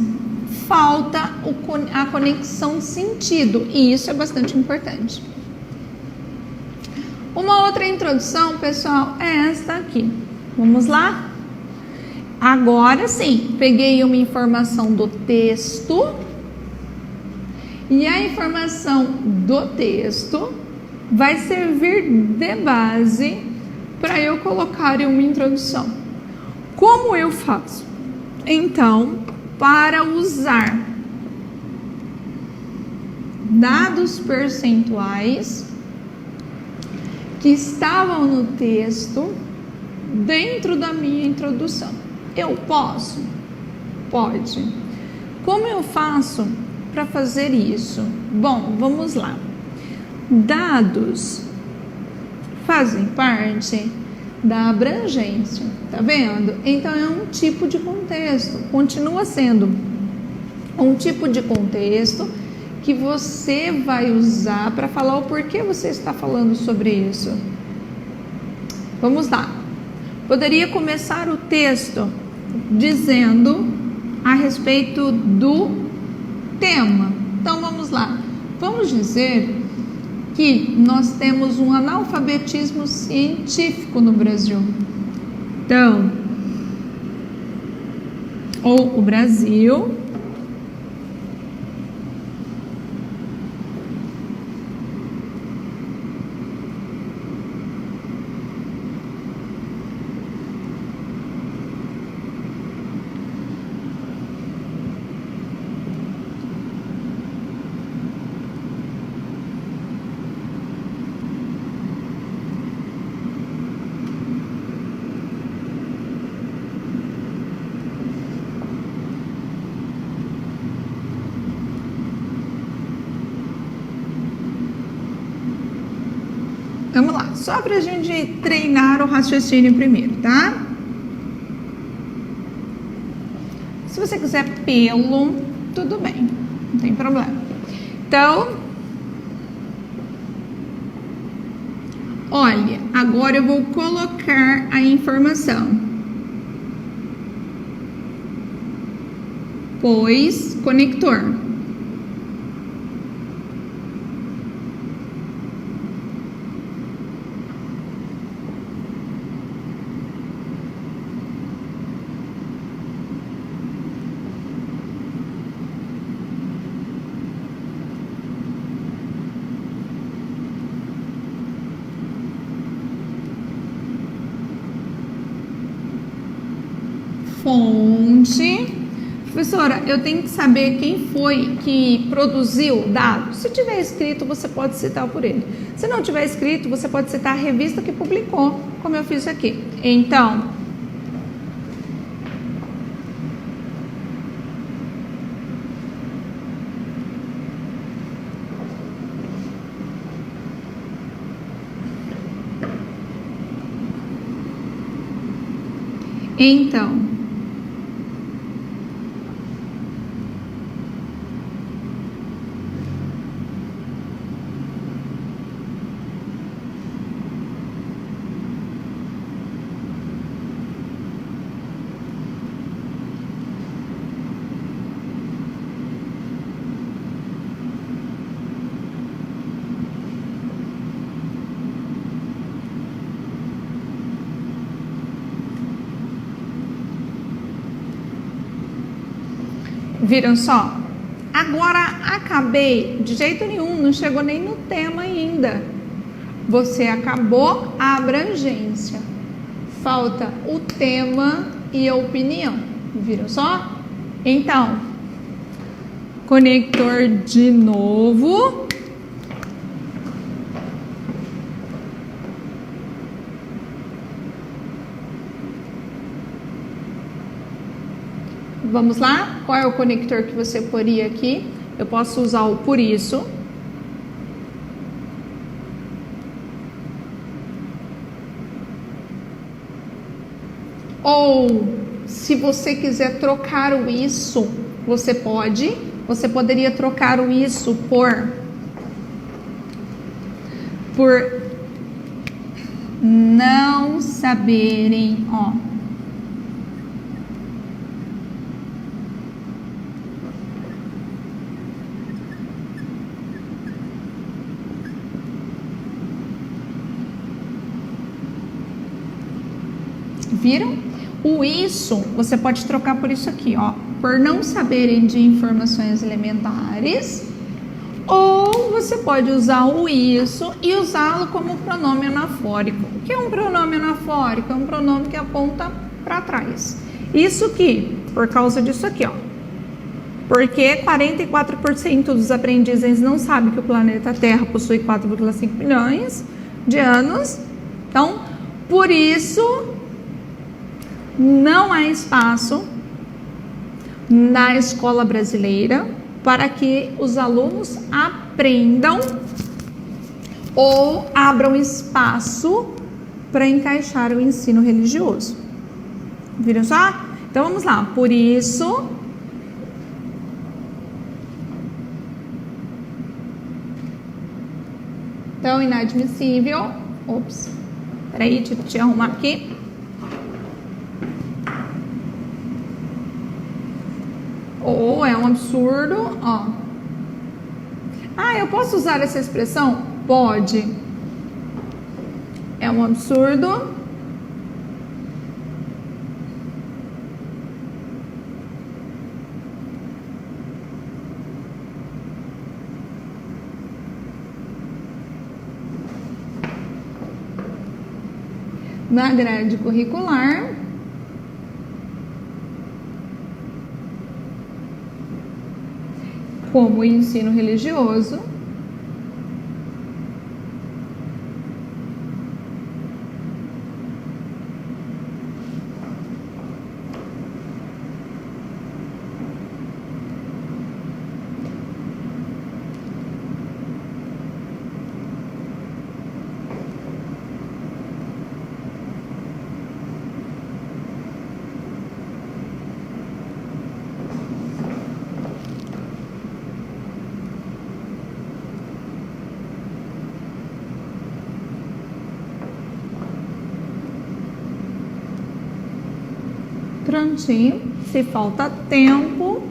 falta a conexão de sentido, e isso é bastante importante. Uma outra introdução, pessoal, é esta aqui. Vamos lá? Agora sim, peguei uma informação do texto e a informação do texto vai servir de base para eu colocar em uma introdução. Como eu faço? Então, para usar dados percentuais que estavam no texto dentro da minha introdução. Eu posso? Pode. Como eu faço para fazer isso? Bom, vamos lá. Dados fazem parte da abrangência, tá vendo? Então é um tipo de contexto, continua sendo um tipo de contexto que você vai usar para falar o porquê você está falando sobre isso. Vamos lá. Poderia começar o texto dizendo a respeito do tema. Então vamos lá. Vamos dizer que nós temos um analfabetismo científico no Brasil. Então, ou o Brasil Vamos lá, só para a gente treinar o raciocínio primeiro, tá? Se você quiser pelo, tudo bem, não tem problema. Então, olha, agora eu vou colocar a informação. Pois, conector. Fonte. Professora, eu tenho que saber quem foi que produziu o dado. Se tiver escrito, você pode citar por ele. Se não tiver escrito, você pode citar a revista que publicou, como eu fiz aqui. Então, viram só? Agora acabei, de jeito nenhum, não chegou nem no tema ainda. Você acabou a abrangência. Falta o tema e a opinião. Viram só? Então, conector de novo. Vamos lá? Qual é o conector que você poria aqui? Eu posso usar o por isso. Ou, se você quiser trocar o isso, você pode. Você poderia trocar o isso por não saberem, ó. Viram? O isso, você pode trocar por isso aqui, ó. Por não saberem de informações elementares. Ou você pode usar o isso e usá-lo como pronome anafórico. O que é um pronome anafórico? É um pronome que aponta para trás. Isso aqui, por causa disso aqui, ó. Porque 44% dos aprendizes não sabem que o planeta Terra possui 4,5 bilhões de anos. Então, por isso, não há espaço na escola brasileira para que os alunos aprendam ou abram espaço para encaixar o ensino religioso. Viram só? Então vamos lá. Por isso, então inadmissível. Ops. Peraí, deixa eu arrumar aqui. Ou é um absurdo, ó. Ah, eu posso usar essa expressão? Pode. É um absurdo. Na grade curricular. Como o ensino religioso. Prontinho, se falta tempo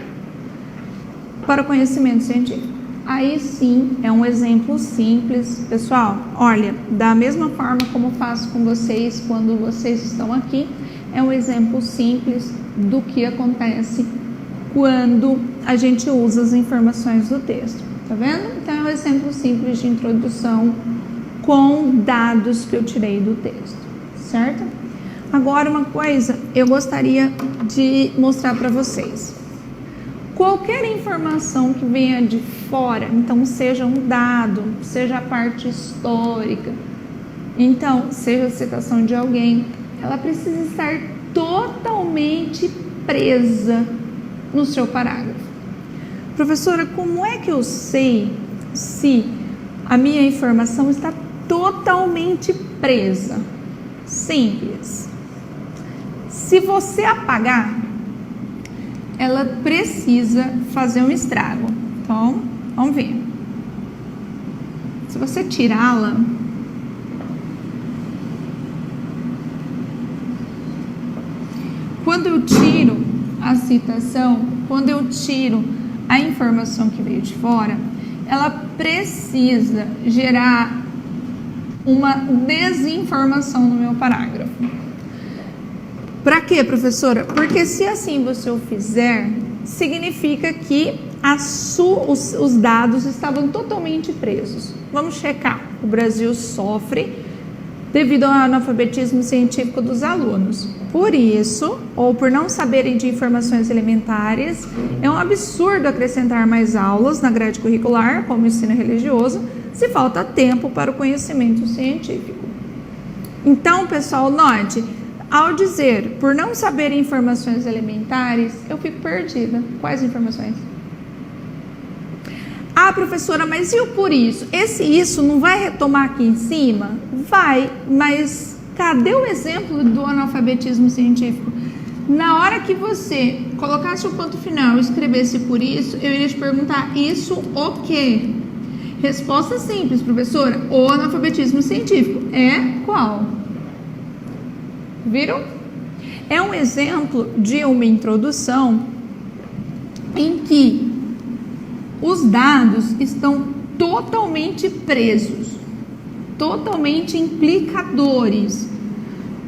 para o conhecimento científico. Aí sim, é um exemplo simples. Pessoal, olha, da mesma forma como faço com vocês quando vocês estão aqui, é um exemplo simples do que acontece quando a gente usa as informações do texto. Tá vendo? Então é um exemplo simples de introdução com dados que eu tirei do texto, certo? Agora, uma coisa eu gostaria de mostrar para vocês. Qualquer informação que venha de fora, então seja um dado, seja a parte histórica, então seja a citação de alguém, ela precisa estar totalmente presa no seu parágrafo. Professora, como é que eu sei se a minha informação está totalmente presa? Simples. Se você apagar, ela precisa fazer um estrago. Então, vamos ver. Se você tirá-la, quando eu tiro a citação, quando eu tiro a informação que veio de fora, ela precisa gerar uma desinformação no meu parágrafo. Para quê, professora? Porque se assim você o fizer, significa que os dados estavam totalmente presos. Vamos checar. O Brasil sofre devido ao analfabetismo científico dos alunos. Por isso, ou por não saberem de informações elementares, é um absurdo acrescentar mais aulas na grade curricular, como ensino religioso, se falta tempo para o conhecimento científico. Então, pessoal, note, ao dizer por não saberem informações elementares, eu fico perdida. Quais informações? Ah, professora, mas e o por isso? Esse isso não vai retomar aqui em cima? Vai, mas cadê o exemplo do analfabetismo científico? Na hora que você colocasse o ponto final e escrevesse por isso, eu iria te perguntar, isso o quê? Resposta simples, professora. O analfabetismo científico é qual? Viram? É um exemplo de uma introdução em que os dados estão totalmente presos, totalmente implicadores.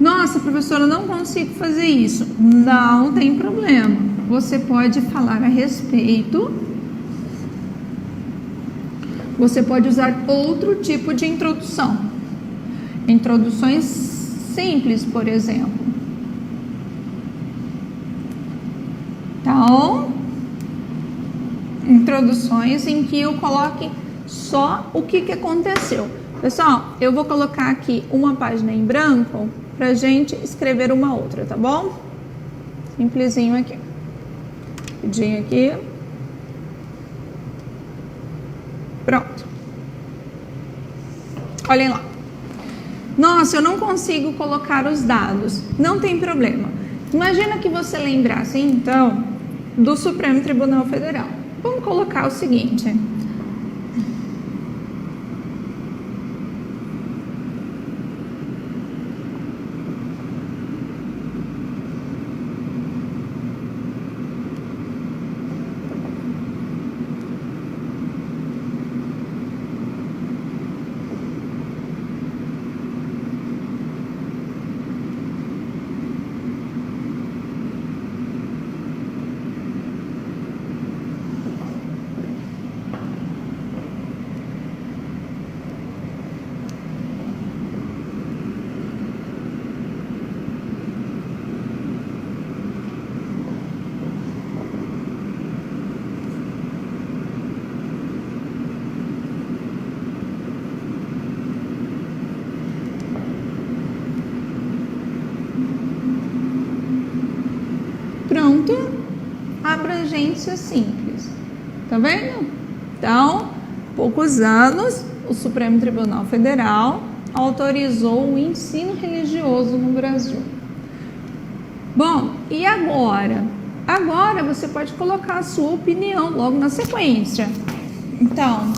Nossa, professora, eu não consigo fazer isso. Não tem problema. Você pode falar a respeito. Você pode usar outro tipo de introdução. Introduções simples, por exemplo. Então, introduções em que eu coloque só o que aconteceu. Pessoal, eu vou colocar aqui uma página em branco pra gente escrever uma outra, tá bom? Simplesinho aqui. Rapidinho aqui. Pronto. Olhem lá. Nossa, eu não consigo colocar os dados. Não tem problema. Imagina que você lembrasse, então, do Supremo Tribunal Federal. Vamos colocar o seguinte. Pronto, abrangência simples, tá vendo? Então, poucos anos, o Supremo Tribunal Federal autorizou o ensino religioso no Brasil. Bom, e agora? Agora você pode colocar a sua opinião logo na sequência. Então,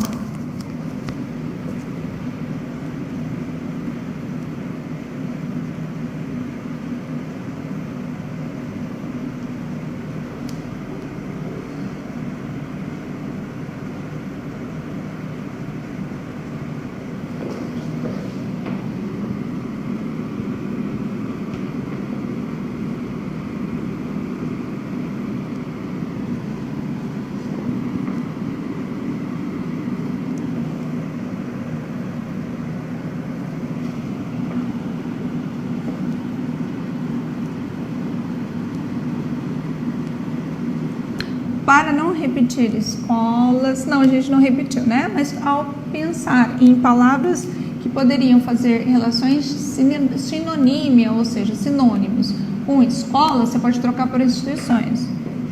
para não repetir escolas, não, a gente não repetiu, né? Mas ao pensar em palavras que poderiam fazer relações sinonímia, ou seja, sinônimos com escola, você pode trocar por instituições.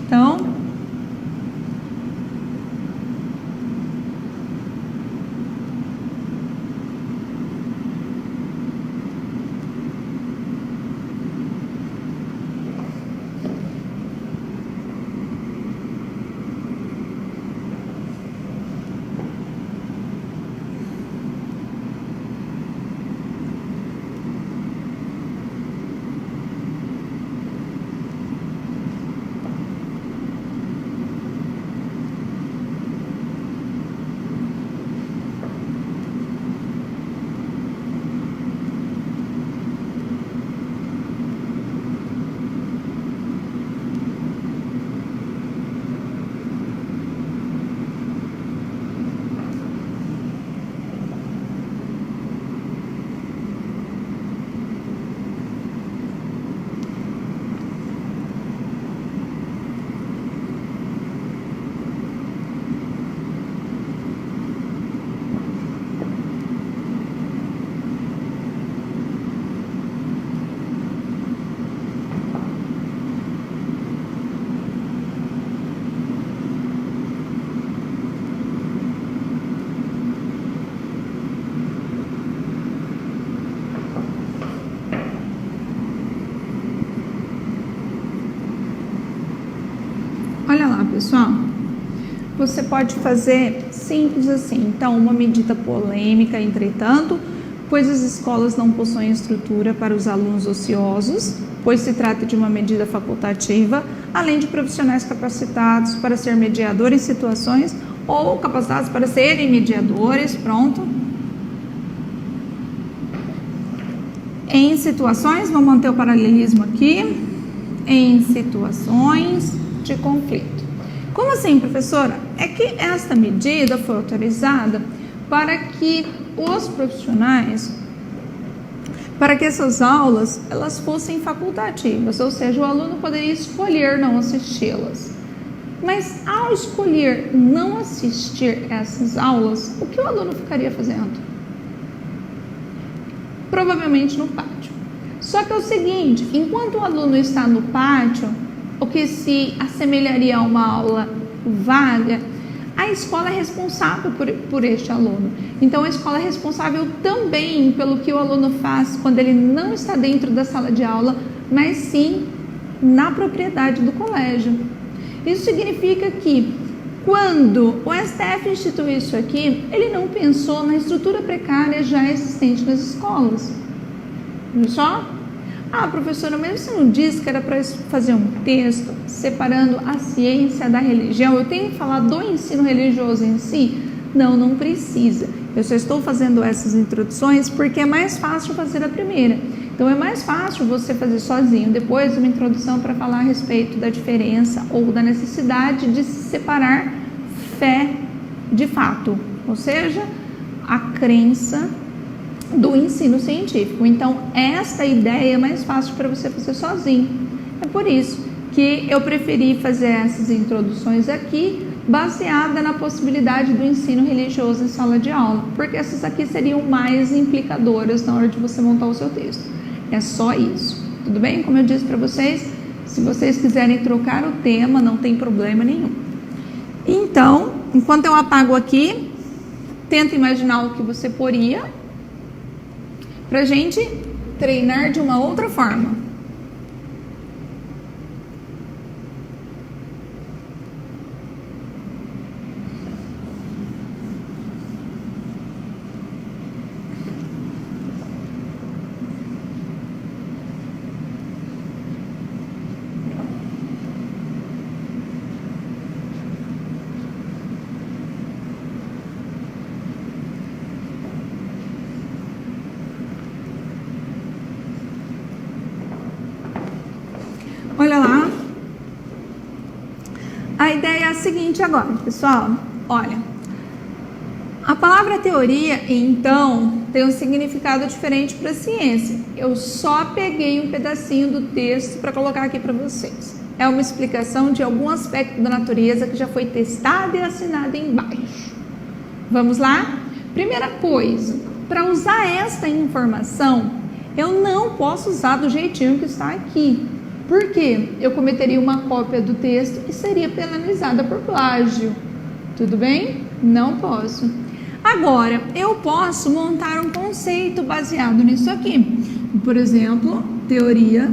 Então, pessoal? Você pode fazer simples assim. Então, uma medida polêmica, entretanto, pois as escolas não possuem estrutura para os alunos ociosos, pois se trata de uma medida facultativa, além de profissionais capacitados para ser mediadores em situações ou capacitados para serem mediadores, pronto. Em situações, vou manter o paralelismo aqui, em situações de conflito. Como assim, professora? É que esta medida foi autorizada para que os profissionais, para que essas aulas, elas fossem facultativas, ou seja, o aluno poderia escolher não assisti-las. Mas ao escolher não assistir essas aulas, o que o aluno ficaria fazendo? Provavelmente no pátio. Só que é o seguinte, enquanto o aluno está no pátio, o que se assemelharia a uma aula vaga, a escola é responsável por este aluno. Então, a escola é responsável também pelo que o aluno faz quando ele não está dentro da sala de aula, mas sim na propriedade do colégio. Isso significa que, quando o STF instituiu isso aqui, ele não pensou na estrutura precária já existente nas escolas. Viu só? Ah, professora, mesmo você não disse que era para fazer um texto separando a ciência da religião, eu tenho que falar do ensino religioso em si? Não, não precisa. Eu só estou fazendo essas introduções porque é mais fácil fazer a primeira. Então, é mais fácil você fazer sozinho, depois uma introdução para falar a respeito da diferença ou da necessidade de se separar fé de fato, ou seja, a crença do ensino científico. Então, esta ideia é mais fácil para você fazer sozinho. É por isso que eu preferi fazer essas introduções aqui, baseada na possibilidade do ensino religioso em sala de aula, porque essas aqui seriam mais implicadoras na hora de você montar o seu texto. É só isso. Tudo bem? Como eu disse para vocês, se vocês quiserem trocar o tema, não tem problema nenhum. Então, enquanto eu apago aqui, tenta imaginar o que você poria para a gente treinar de uma outra forma. Olha lá, a ideia é a seguinte agora, pessoal, olha, a palavra teoria, então, tem um significado diferente para a ciência. Eu só peguei um pedacinho do texto para colocar aqui para vocês. É uma explicação de algum aspecto da natureza que já foi testada e assinada embaixo. Vamos lá? Primeira coisa, para usar esta informação, eu não posso usar do jeitinho que está aqui. Por quê? Eu cometeria uma cópia do texto e seria penalizada por plágio. Tudo bem? Não posso. Agora, eu posso montar um conceito baseado nisso aqui. Por exemplo, teoria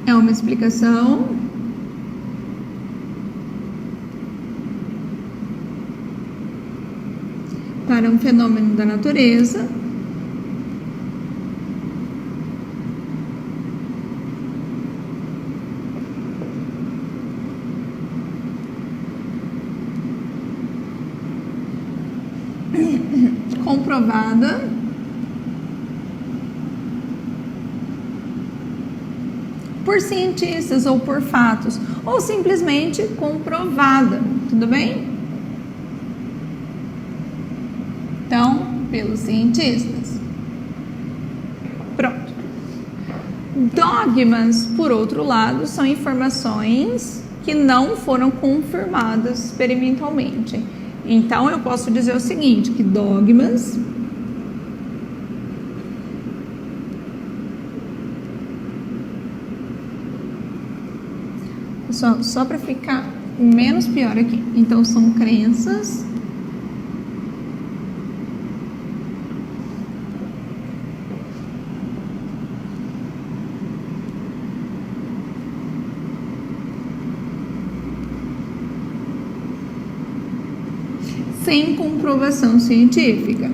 é uma explicação para um fenômeno da natureza comprovada por cientistas ou por fatos, ou simplesmente comprovada, tudo bem? Então, pelos cientistas. Pronto. Dogmas, por outro lado, são informações que não foram confirmadas experimentalmente. Então, eu posso dizer o seguinte, que dogmas só para ficar menos pior aqui. Então, são crenças sem comprovação científica.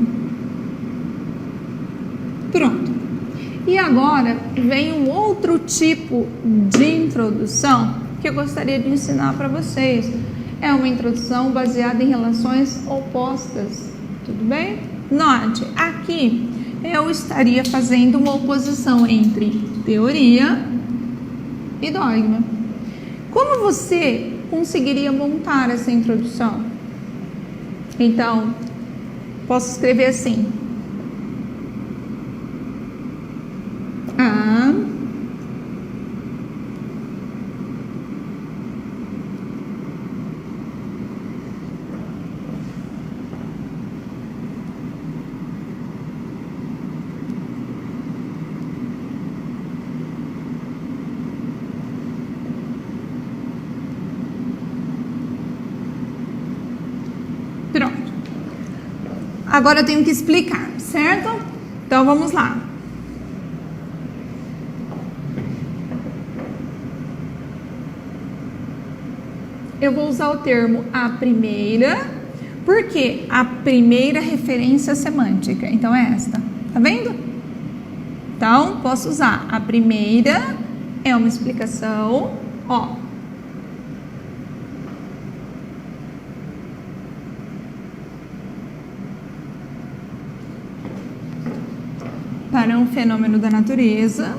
Pronto. E agora vem um outro tipo de introdução que eu gostaria de ensinar para vocês. É uma introdução baseada em relações opostas, tudo bem? Note, aqui eu estaria fazendo uma oposição entre teoria e dogma. Como você conseguiria montar essa introdução? Então, posso escrever assim: A Pronto. Agora eu tenho que explicar, certo? Então vamos lá. Eu vou usar o termo a primeira, porque a primeira referência semântica. Então é esta, tá vendo? Então posso usar a primeira, é uma explicação, ó. Para um fenômeno da natureza.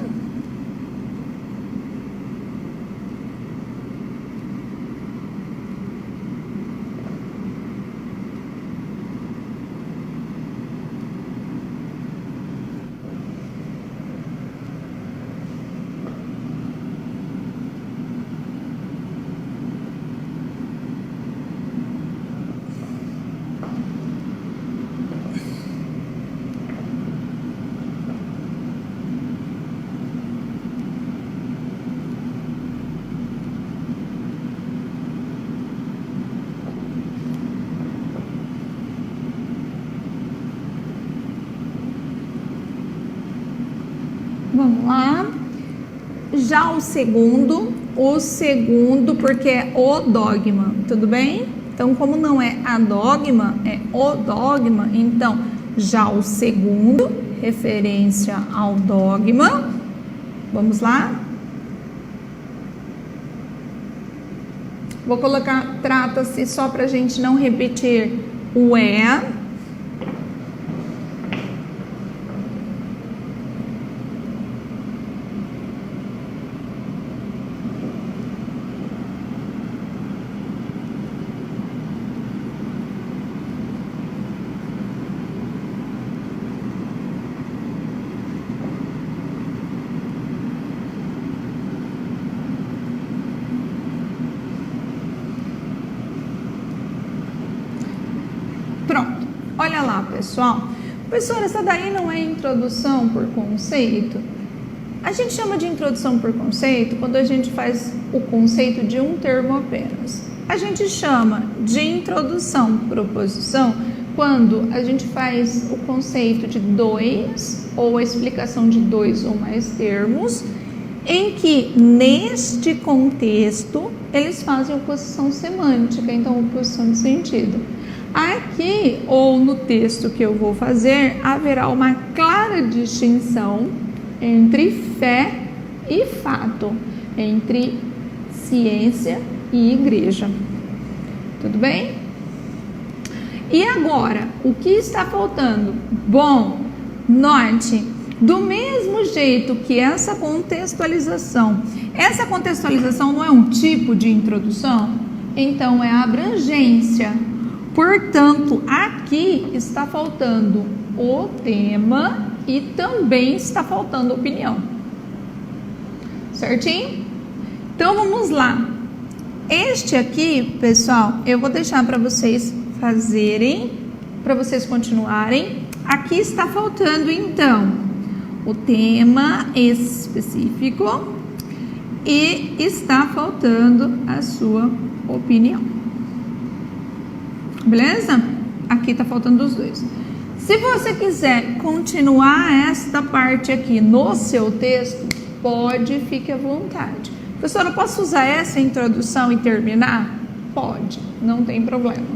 Vamos lá. Já o segundo, porque é o dogma, tudo bem? Então, como não é a dogma, é o dogma, então, já o segundo, referência ao dogma. Vamos lá? Vou colocar, trata-se só para a gente não repetir o é. Pronto, olha lá, pessoal. Professora, essa daí não é introdução por conceito? A gente chama de introdução por conceito quando a gente faz o conceito de um termo apenas. A gente chama de introdução por oposição quando a gente faz o conceito de dois ou a explicação de dois ou mais termos, em que neste contexto eles fazem oposição semântica, então oposição de sentido. Aqui, ou no texto que eu vou fazer, haverá uma clara distinção entre fé e fato, entre ciência e igreja. Tudo bem? E agora, o que está faltando? Bom, note, do mesmo jeito que essa contextualização não é um tipo de introdução, então é a abrangência. Portanto, aqui está faltando o tema e também está faltando opinião. Certinho? Então, vamos lá. Este aqui, pessoal, eu vou deixar para vocês fazerem, para vocês continuarem. Aqui está faltando, então, o tema específico e está faltando a sua opinião. Beleza? Aqui tá faltando os dois. Se você quiser continuar esta parte aqui no seu texto, pode, fique à vontade. Professora, eu posso usar essa introdução e terminar? Pode, não tem problema.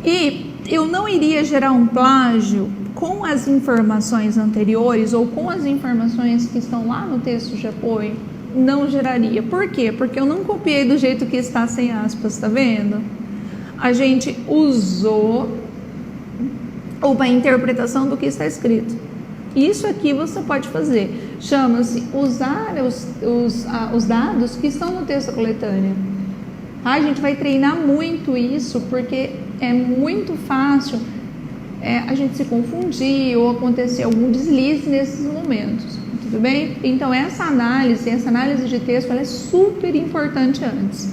E eu não iria gerar um plágio com as informações anteriores ou com as informações que estão lá no texto de apoio. Não geraria. Por quê? Porque eu não copiei do jeito que está sem aspas, tá vendo? A gente usou uma interpretação do que está escrito. Isso aqui você pode fazer. Chama-se usar os dados que estão no texto coletânea. A gente vai treinar muito isso, porque é muito fácil a gente se confundir ou acontecer algum deslize nesses momentos. Tudo bem? Então, essa análise de texto, ela é super importante antes.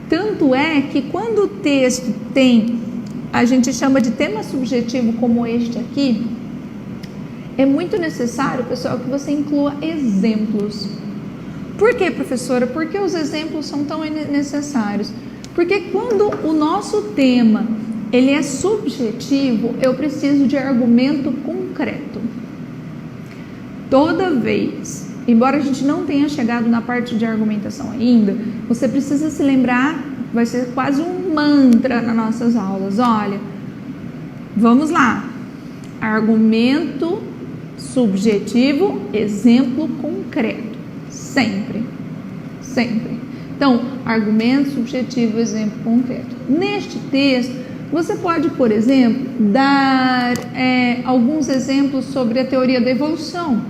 Tanto é que quando o texto tem, a gente chama de tema subjetivo como este aqui, é muito necessário, pessoal, que você inclua exemplos. Por quê, professora? Porque os exemplos são tão necessários. Porque quando o nosso tema, ele é subjetivo, eu preciso de argumento concreto. Toda vez, embora a gente não tenha chegado na parte de argumentação ainda, você precisa se lembrar, vai ser quase um mantra nas nossas aulas. Olha, vamos lá. Argumento subjetivo, exemplo concreto. Sempre. Então, argumento subjetivo, exemplo concreto. Neste texto, você pode, por exemplo, dar alguns exemplos sobre a teoria da evolução.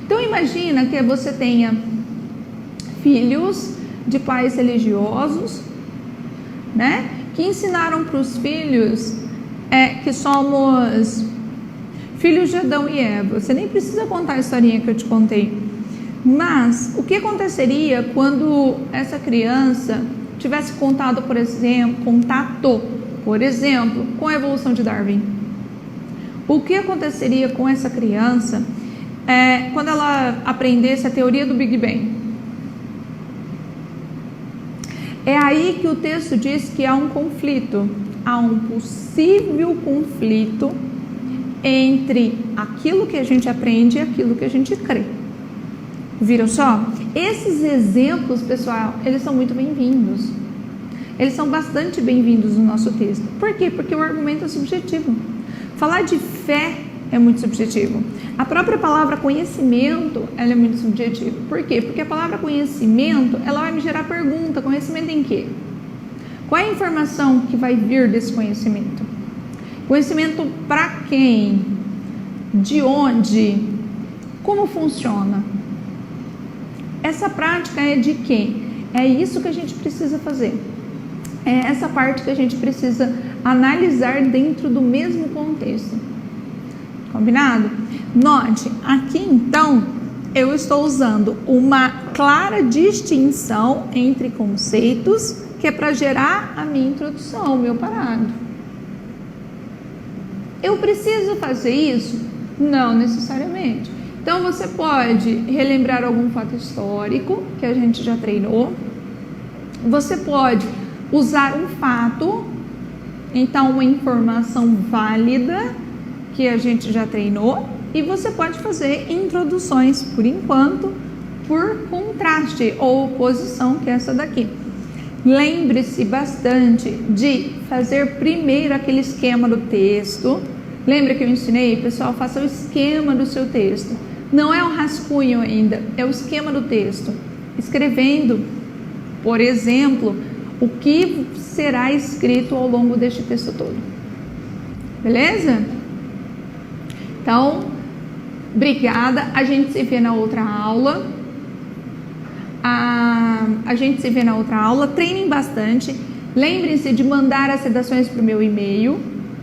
Então, imagina que você tenha filhos de pais religiosos, né, que ensinaram para os filhos que somos filhos de Adão e Eva. Você nem precisa contar a historinha que eu te contei. Mas, o que aconteceria quando essa criança tivesse contato, por exemplo, com a evolução de Darwin? O que aconteceria com essa criança quando ela aprendesse a teoria do Big Bang? É aí que o texto diz que há um conflito, há um possível conflito entre aquilo que a gente aprende e aquilo que a gente crê. Viram só? Esses exemplos, pessoal, eles são muito bem-vindos. Eles são bastante bem-vindos no nosso texto. Por quê? Porque o argumento é subjetivo. Falar de fé é muito subjetivo. A própria palavra conhecimento, ela é muito subjetiva. Por quê? Porque a palavra conhecimento, ela vai me gerar pergunta. Conhecimento em quê? Qual é a informação que vai vir desse conhecimento? Conhecimento para quem? De onde? Como funciona? Essa prática é de quem? É isso que a gente precisa fazer. É essa parte que a gente precisa analisar dentro do mesmo contexto. Combinado? Note, aqui então, eu estou usando uma clara distinção entre conceitos, que é para gerar a minha introdução, o meu parágrafo. Eu preciso fazer isso? Não necessariamente. Então, você pode relembrar algum fato histórico que a gente já treinou. Você pode usar um fato, então uma informação válida que a gente já treinou. E você pode fazer introduções, por enquanto, por contraste ou oposição, que é essa daqui. Lembre-se bastante de fazer primeiro aquele esquema do texto. Lembra que eu ensinei? Pessoal, faça o esquema do seu texto. Não é o rascunho ainda, é o esquema do texto. Escrevendo, por exemplo, o que será escrito ao longo deste texto todo. Beleza? Então, obrigada. A gente se vê na outra aula. Treinem bastante. Lembrem-se de mandar as redações para o meu e-mail.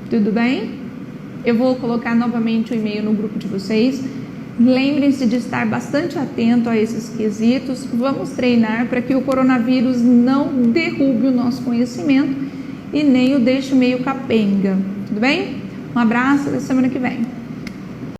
Tudo bem? Eu vou colocar novamente o e-mail no grupo de vocês. Lembrem-se de estar bastante atento a esses quesitos. Vamos treinar para que o coronavírus não derrube o nosso conhecimento e nem o deixe meio capenga. Tudo bem? Um abraço, até semana que vem.